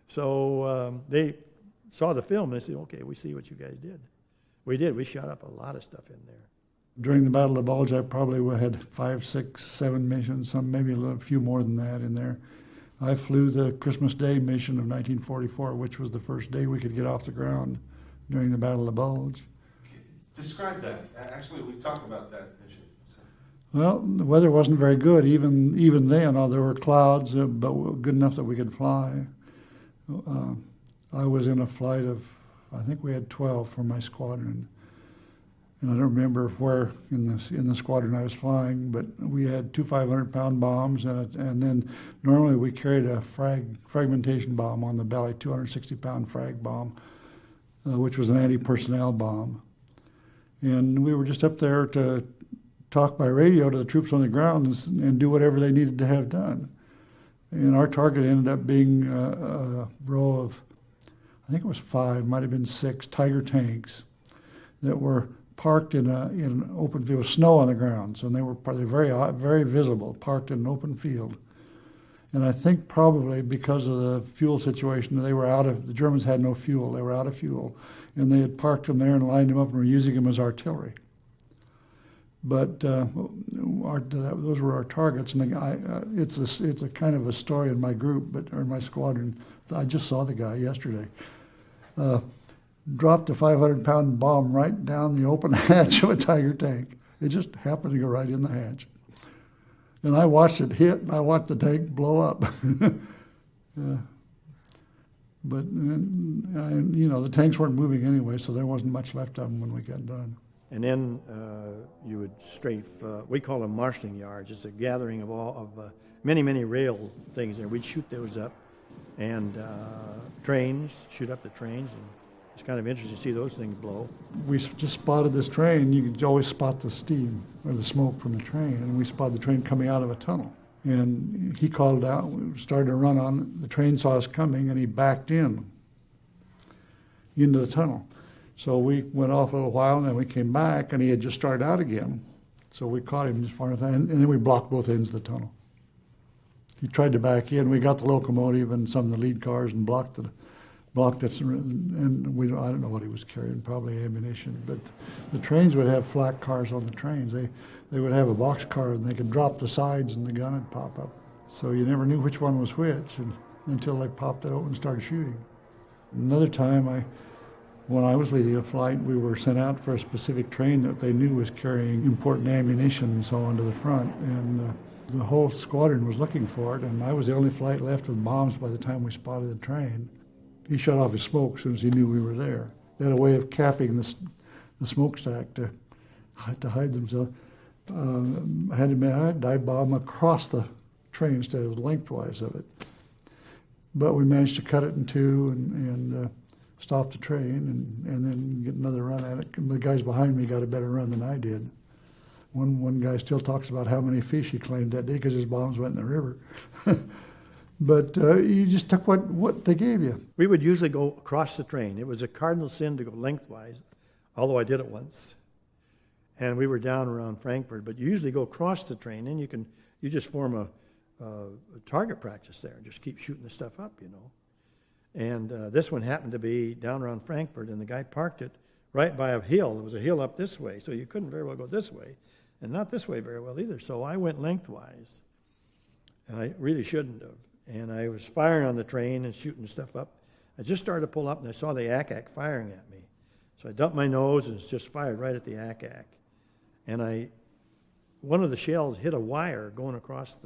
So they saw the film, and they said, okay, we see what you guys did. We did. We shot up a lot of stuff in there. During the Battle of the Bulge, I probably had 5, 6, 7 missions, some maybe a few more than that in there. I flew the Christmas Day mission of 1944, which was the first day we could get off the ground during the Battle of the Bulge. Describe that. Actually, we talked about that mission. Well, the weather wasn't very good even then. There were clouds, but good enough that we could fly. I was in a flight of, I think we had 12 from my squadron. And I don't remember where in the squadron I was flying, but we had 2 500-pound bombs, and then normally we carried a fragmentation bomb on the belly, 260-pound frag bomb, which was an anti-personnel bomb. And we were just up there to talk by radio to the troops on the ground and do whatever they needed to have done. And our target ended up being a row of, I think it was 5, might have been 6 Tiger tanks that were parked in an open field with snow on the ground. So they were very, very visible, parked in an open field. And I think probably because of the fuel situation, the Germans had no fuel. They were out of fuel. And they had parked them there and lined them up and were using them as artillery. But those were our targets, and it's a kind of a story in my group, or my squadron. I just saw the guy yesterday. Dropped a 500-pound bomb right down the open hatch of a Tiger tank. It just happened to go right in the hatch. And I watched it hit, and I watched the tank blow up. But the tanks weren't moving anyway, so there wasn't much left of them when we got done. And then you would strafe, we call them marshalling yards. It's a gathering of many, many rail things there. We'd shoot those up, and trains, shoot up the trains, and it's kind of interesting to see those things blow. We just spotted this train. You could always spot the steam or the smoke from the train, and we spotted the train coming out of a tunnel. And he called out, we started to run on it. The train saw us coming, and he backed into the tunnel. So we went off a little while, and then we came back, and he had just started out again. So we caught him just far enough, and then we blocked both ends of the tunnel. He tried to back in. We got the locomotive and some of the lead cars and blocked it. And I don't know what he was carrying, probably ammunition. But the trains would have flak cars on the trains. They would have a box car, and they could drop the sides, and the gun would pop up. So you never knew which one was which until they popped it open and started shooting. Another time, when I was leading a flight, we were sent out for a specific train that they knew was carrying important ammunition and so on to the front. And the whole squadron was looking for it, and I was the only flight left with bombs by the time we spotted the train. He shut off his smoke as soon as he knew we were there. They had a way of capping the smokestack to hide themselves. I had to dive bomb across the train instead of lengthwise of it. But we managed to cut it in two and stop the train and then get another run at it. And the guys behind me got a better run than I did. One guy still talks about how many fish he claimed that day because his bombs went in the river. But you just took what they gave you. We would usually go across the train. It was a cardinal sin to go lengthwise, although I did it once. And we were down around Frankfurt, but you usually go across the train, and you just form a target practice there, just keep shooting the stuff up, And this one happened to be down around Frankfurt, and the guy parked it right by a hill. There was a hill up this way, so you couldn't very well go this way, and not this way very well either. So I went lengthwise, and I really shouldn't have. And I was firing on the train and shooting stuff up. I just started to pull up, and I saw the ack-ack firing at me. So I dumped my nose, and it's just fired right at the ack-ack. And one of the shells hit a wire going across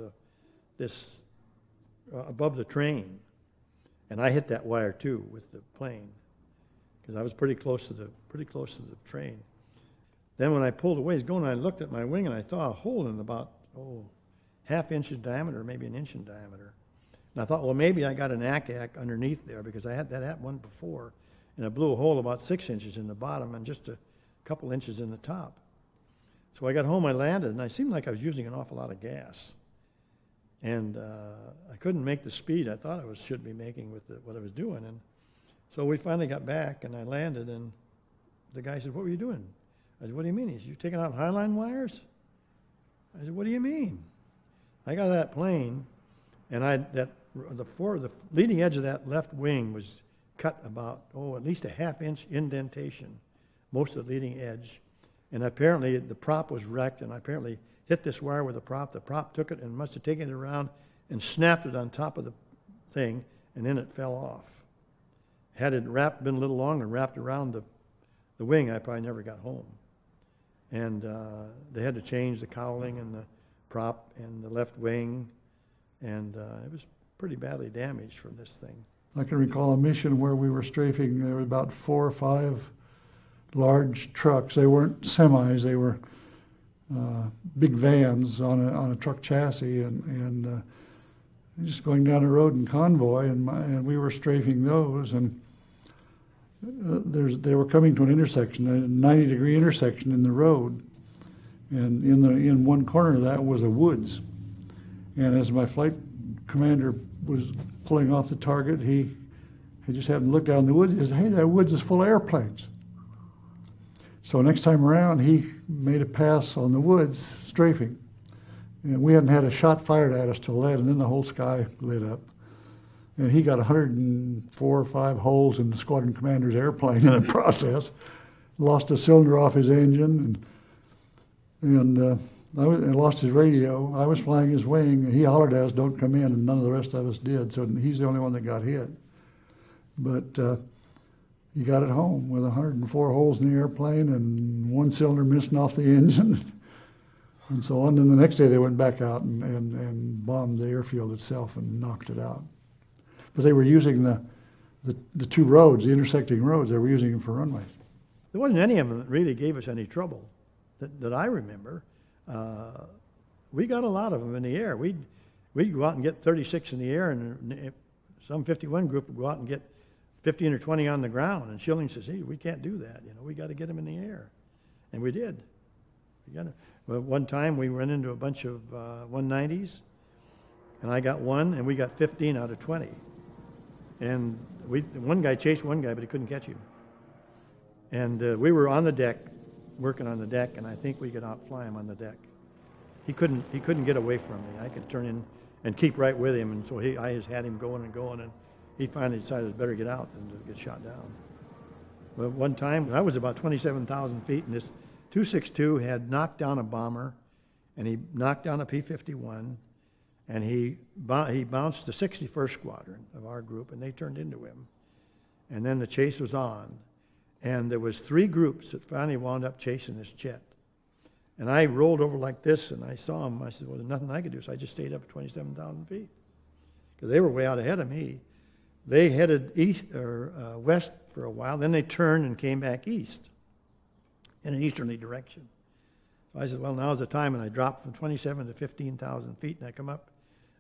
above the train. And I hit that wire too with the plane, because I was pretty close to the train. Then when I pulled away, I looked at my wing, and I saw a hole in about half inches diameter, maybe an inch in diameter. And I thought, well, maybe I got an ack-ack underneath there, because I had that happen one before, and I blew a hole about 6 inches in the bottom and just a couple inches in the top. So I got home, I landed, and I seemed like I was using an awful lot of gas. And I couldn't make the speed I thought I should be making with what I was doing. And so we finally got back, and I landed, and the guy said, "What were you doing?" I said, "What do you mean?" He said, "You taking out highline wires?" I said, "What do you mean?" I got out of that plane, and the leading edge of that left wing was cut about, at least a half-inch indentation, most of the leading edge. And apparently the prop was wrecked, and I apparently hit this wire with the prop. The prop took it and must have taken it around and snapped it on top of the thing, and then it fell off. Had it been a little longer and wrapped around the wing, I probably never got home. And they had to change the cowling and the prop and the left wing, and it was pretty badly damaged from this thing. I can recall a mission where we were strafing. There were about 4 or 5 large trucks. They weren't semis. They were big vans on a truck chassis, and just going down the road in convoy, and we were strafing those, and they were coming to an intersection, a 90-degree intersection in the road, and in one corner of that was a woods. And as my flight commander was pulling off the target, he just happened to look down the woods and said, "Hey, that woods is full of airplanes." So next time around, he made a pass on the woods, strafing. And we hadn't had a shot fired at us till then, and then the whole sky lit up. And he got 104 or 5 holes in the squadron commander's airplane in the process, lost a cylinder off his engine, And I lost his radio. I was flying his wing, and he hollered at us, "Don't come in," and none of the rest of us did. So he's the only one that got hit. But he got it home with 104 holes in the airplane and one cylinder missing off the engine, and so on. And the next day they went back out and bombed the airfield itself and knocked it out. But they were using the two roads, the intersecting roads. They were using them for runways. There wasn't any of them that really gave us any trouble that I remember. We got a lot of them in the air. We'd go out and get 36 in the air, and some 51 group would go out and get 15 or 20 on the ground. And Schilling says, "Hey, we can't do that. We got to get them in the air," and we did. Well, one time we ran into a bunch of 190s, and I got one, and we got 15 out of 20. And one guy chased one guy, but he couldn't catch him. And we were on the deck, working on the deck, and I think we could outfly him on the deck. He couldn't get away from me. I could turn in and keep right with him, and so I just had him going, and he finally decided better get out than to get shot down. Well, one time, I was about 27,000 feet, and this 262 had knocked down a bomber, and he knocked down a P-51, and he bounced the 61st Squadron of our group, and they turned into him. And then the chase was on, and there was 3 groups that finally wound up chasing this jet. And I rolled over like this, and I saw him. I said, well, there's nothing I could do, so I just stayed up at 27,000 feet, because they were way out ahead of me. They headed east or west for a while, then they turned and came back east in an easterly direction. So I said, well, now's the time, and I dropped from 27 to 15,000 feet, and I come up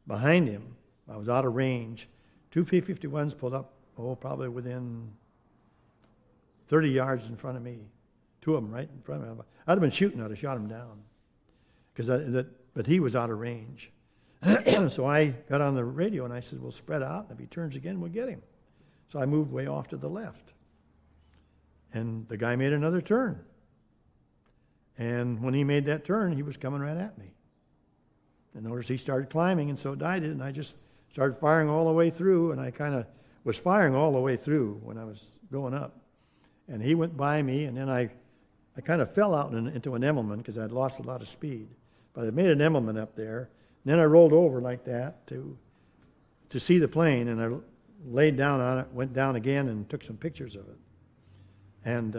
behind him. I was out of range. 2 P-51s pulled up, probably within 30 yards in front of me. 2 of them right in front of me. I'd have been shooting, I'd have shot him down, but he was out of range. So I got on the radio and I said, we'll spread out, and if he turns again, we'll get him. So I moved way off to the left. And the guy made another turn. And when he made that turn, he was coming right at me. And notice he started climbing, and so did I, and I just started firing all the way through, and I kind of was firing all the way through when I was going up. And he went by me, and then I kind of fell out into an Emmelman because I'd lost a lot of speed. But I made an Emmelman up there. And then I rolled over like that to see the plane, and I laid down on it, went down again, and took some pictures of it. And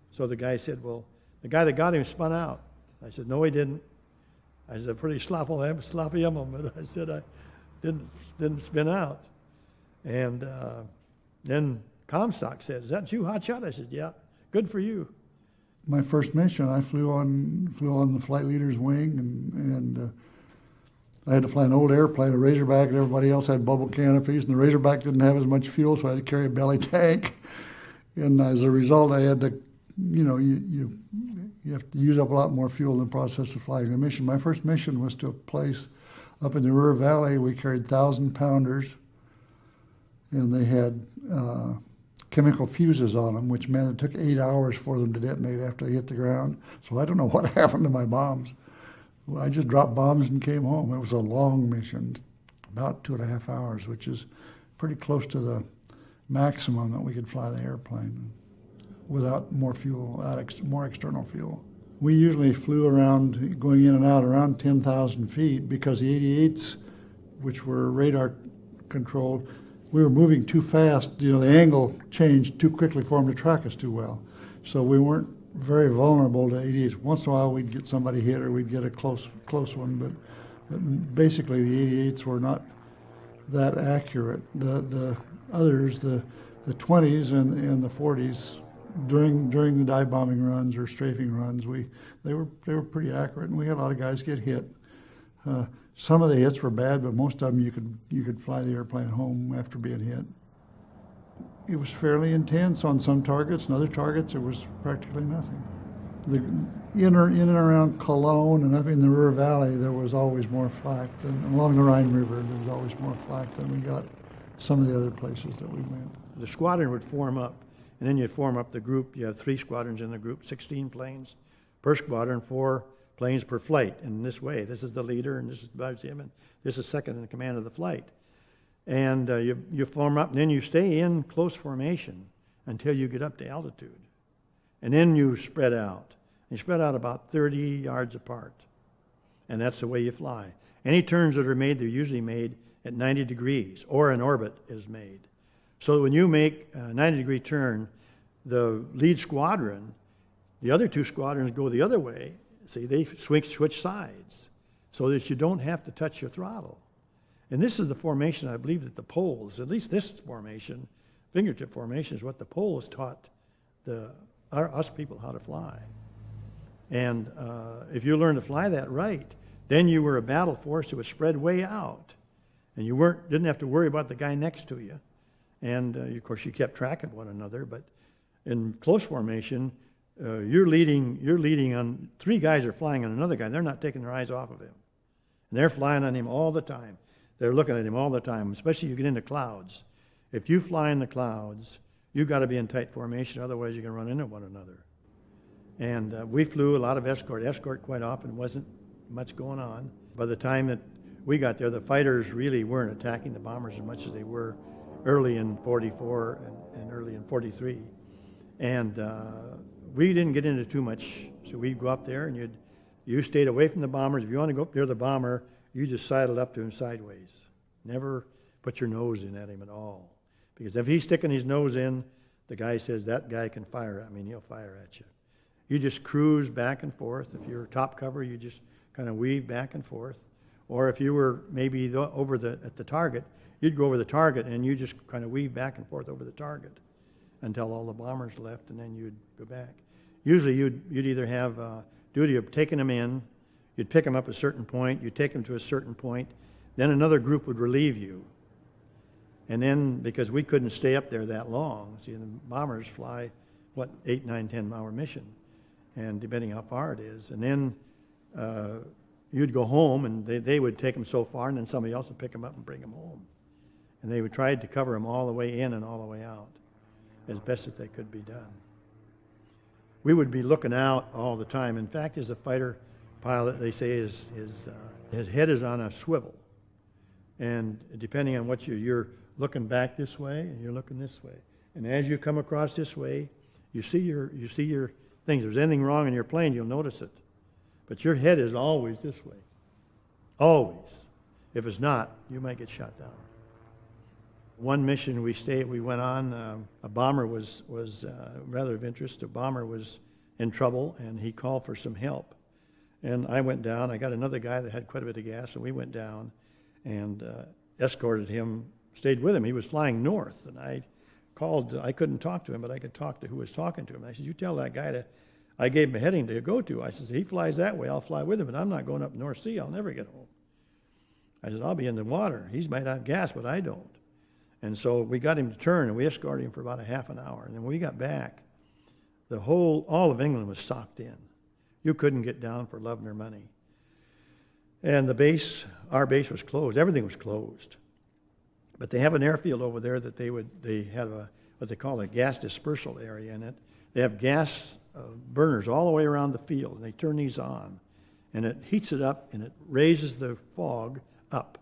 so the guy said, well, the guy that got him spun out. I said, no, he didn't. I said, a pretty sloppy Emmelman. I said, I didn't spin out. And then Comstock said, is that you, Hotshot? I said, yeah, good for you. My first mission, I flew on the flight leader's wing, and I had to fly an old airplane, a Razorback, and everybody else had bubble canopies, and the Razorback didn't have as much fuel, so I had to carry a belly tank. And as a result, I had to, you have to use up a lot more fuel in the process of flying the mission. My first mission was to a place up in the Ruhr Valley. We carried 1,000-pounders, and they had chemical fuses on them, which meant it took 8 hours for them to detonate after they hit the ground. So I don't know what happened to my bombs. Well, I just dropped bombs and came home. It was a long mission, about 2.5 hours, which is pretty close to the maximum that we could fly the airplane without more fuel, more external fuel. We usually flew around, going in and out, around 10,000 feet because the 88s, which were radar controlled, we were moving too fast. The angle changed too quickly for them to track us too well. So we weren't very vulnerable to 88s. Once in a while we'd get somebody hit or we'd get a close one, but basically the 88s were not that accurate. The others, the 20s and the 40s, during the dive bombing runs or strafing runs, they were pretty accurate, and we had a lot of guys get hit. Some of the hits were bad, but most of them you could fly the airplane home after being hit. It was fairly intense on some targets, and other targets it was practically nothing. In and around Cologne and up in the Ruhr Valley, there was always more flak, and along the Rhine River there was always more flak than we got some of the other places that we went. The squadron would form up, and then you'd form up the group. You have 3 squadrons in the group, 16 planes per squadron, 4 planes per flight. In this way, this is the leader, and this is about him, and this is second in command of the flight. And you form up, and then you stay in close formation until you get up to altitude. And then you spread out They spread out about 30 yards apart. And that's the way you fly. Any turns that are made, they're usually made at 90 degrees, or an orbit is made. So when you make a 90-degree turn, the lead squadron, the other two squadrons go the other way. See, they switch sides so that you don't have to touch your throttle. And this is the formation, I believe, that the poles, at least this formation, fingertip formation, is what the poles taught us people how to fly. And if you learn to fly that right, then you were a battle force that was spread way out. And you didn't have to worry about the guy next to you. And, of course, you kept track of one another. But in close formation, you're leading on, three guys are flying on another guy. They're not taking their eyes off of him. And they're flying on him all the time. They're looking at him all the time, especially you get into clouds. If you fly in the clouds, you've got to be in tight formation, otherwise you can run into one another. And we flew a lot of escort. Escort quite often wasn't much going on. By the time that we got there, the fighters really weren't attacking the bombers as much as they were early in 44 and early in 43. And we didn't get into too much, so we'd go up there and you stayed away from the bombers. If you want to go up near the bomber, you just sidled up to him sideways. Never put your nose in at him at all. Because if he's sticking his nose in, the guy says, that guy can fire. I mean, he'll fire at you. You just cruise back and forth. If you're top cover, you just kind of weave back and forth. Or if you were maybe at the target, you'd go over the target and you just kind of weave back and forth over the target until all the bombers left, and then you'd go back. Usually you'd either have duty of taking them in, you'd pick them up at a certain point, you'd take them to a certain point, then another group would relieve you. And then, because we couldn't stay up there that long, see, the bombers fly, 8, 9, 10-hour mission, and depending how far it is. And then you'd go home, and they would take them so far, and then somebody else would pick them up and bring them home. And they would try to cover them all the way in and all the way out, as best as they could be done. We would be looking out all the time. In fact, as a fighter pilot, they say his head is on a swivel. And depending on what you're looking back this way and you're looking this way. And as you come across this way, you see your things. If there's anything wrong in your plane, you'll notice it. But your head is always this way. Always. If it's not, you might get shot down. One mission we went on, a bomber was rather of interest. A bomber was in trouble, and he called for some help. And I went down. I got another guy that had quite a bit of gas, and we went down and escorted him, stayed with him. He was flying north, and I called. I couldn't talk to him, but I could talk to who was talking to him. I said, you tell that guy I gave him a heading to go to. I said, he flies that way, I'll fly with him, but I'm not going up North Sea. I'll never get home. I said, I'll be in the water. He might have gas, but I don't. And so we got him to turn, and we escorted him for about a half an hour. And then when we got back, all of England was socked in. You couldn't get down for love nor money. And our base was closed. Everything was closed. But they have an airfield over there that they have what they call a gas dispersal area in it. They have gas burners all the way around the field, and they turn these on. And it heats it up, and it raises the fog up.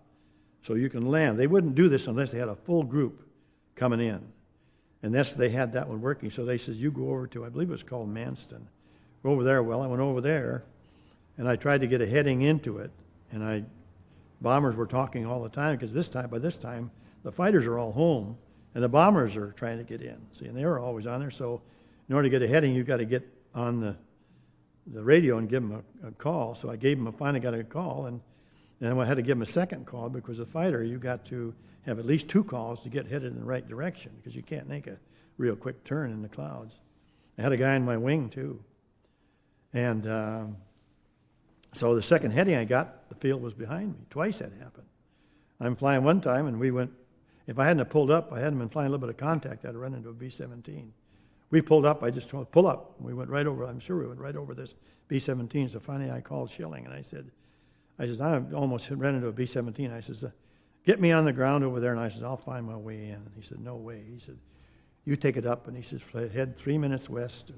So you can land. They wouldn't do this unless they had a full group coming in. And they had that one working. So they said, you go over to, I believe it was called Manston. Go over there. Well, I went over there, and I tried to get a heading into it. And bombers were talking all the time, because by this time, the fighters are all home, and the bombers are trying to get in. See, and they were always on there. So in order to get a heading, you've got to get on the radio and give them a call. So I finally got a call, and I had to give him a second call, because a fighter, you got to have at least 2 calls to get headed in the right direction, because you can't make a real quick turn in the clouds. I had a guy in my wing, too. And so the second heading I got, the field was behind me. Twice that happened. I'm flying one time, and if I hadn't have pulled up, I hadn't been flying a little bit of contact, I'd have run into a B-17. We pulled up, I just told pull up. We went right over, I'm sure we went right over this B-17. So finally I called Schilling, and I said, I almost ran into a B-17. I says, get me on the ground over there. And I says, I'll find my way in. And he said, no way. He said, you take it up. And he says, head 3 minutes west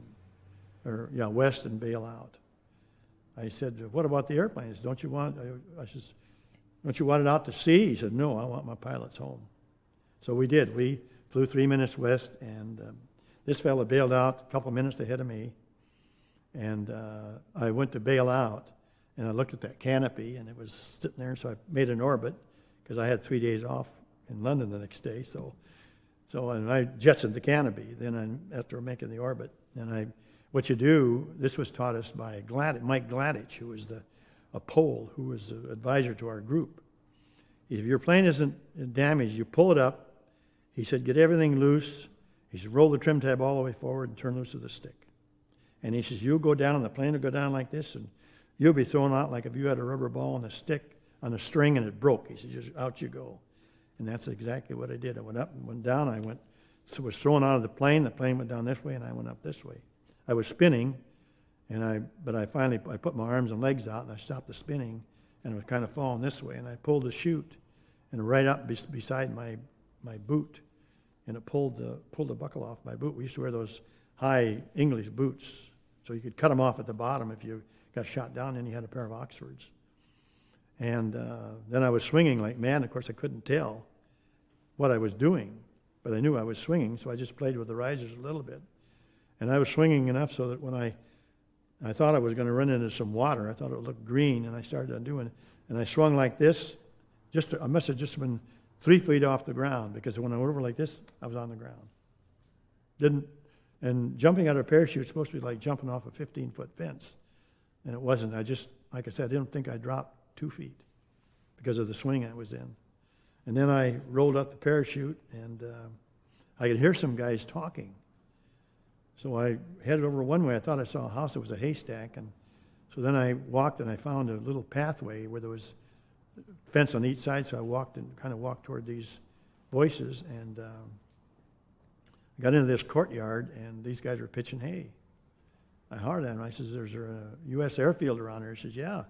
and bail out. I said, what about the airplane? He said, don't you want it out to sea? He said, no, I want my pilots home. So we did. We flew 3 minutes west, and this fella bailed out a couple minutes ahead of me. And I went to bail out, and I looked at that canopy, and it was sitting there, so I made an orbit, because I had 3 days off in London the next day, and I jettisoned the canopy. Then after making the orbit, what you do, this was taught us by Mike Gladich, who was a Pole, who was the advisor to our group. If your plane isn't damaged, you pull it up. He said, get everything loose. He said, roll the trim tab all the way forward and turn loose of the stick. And he says, you'll go down, and the plane will go down like this, and you'll be thrown out like if you had a rubber ball on a stick, on a string, and it broke. He said, just out you go. And that's exactly what I did. I went up and went down. I was thrown out of the plane went down this way, and I went up this way. I was spinning, but I finally put my arms and legs out, and I stopped the spinning, and I was kind of falling this way, and I pulled the chute, and right up beside my boot, and it pulled the buckle off my boot. We used to wear those high English boots, so you could cut them off at the bottom if you got shot down, and you had a pair of Oxfords. And then I was swinging like mad. Of course, I couldn't tell what I was doing, but I knew I was swinging, so I just played with the risers a little bit. And I was swinging enough so that when I thought I was going to run into some water, I thought it looked green, and I started undoing it. And I swung like this. I must have just been 3 feet off the ground, because when I went over like this, I was on the ground. And jumping out of a parachute is supposed to be like jumping off a 15-foot fence. And it wasn't. Like I said, I didn't think I dropped 2 feet because of the swing I was in. And then I rolled up the parachute, and I could hear some guys talking. So I headed over one way. I thought I saw a house. It was a haystack. And so then I walked, and I found a little pathway where there was a fence on each side. So I walked toward these voices, and I got into this courtyard, and these guys were pitching hay. I hollered at him. I says, there's a U.S. airfield around here. He says, yeah.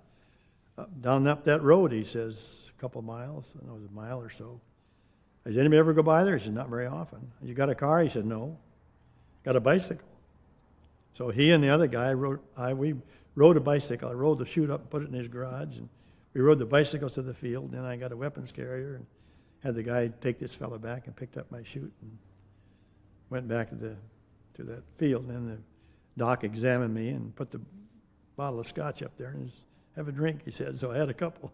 Down up that road, he says, a couple miles. I know it was a mile or so. Does anybody ever go by there? He said, not very often. You got a car? He said, no. Got a bicycle. So he and the other guy we rode a bicycle. I rolled the chute up and put it in his garage, and we rode the bicycles to the field. Then I got a weapons carrier and had the guy take this fellow back and picked up my chute and went back to that field. And then the doc examined me and put the bottle of scotch up there and have a drink, he said. So I had a couple.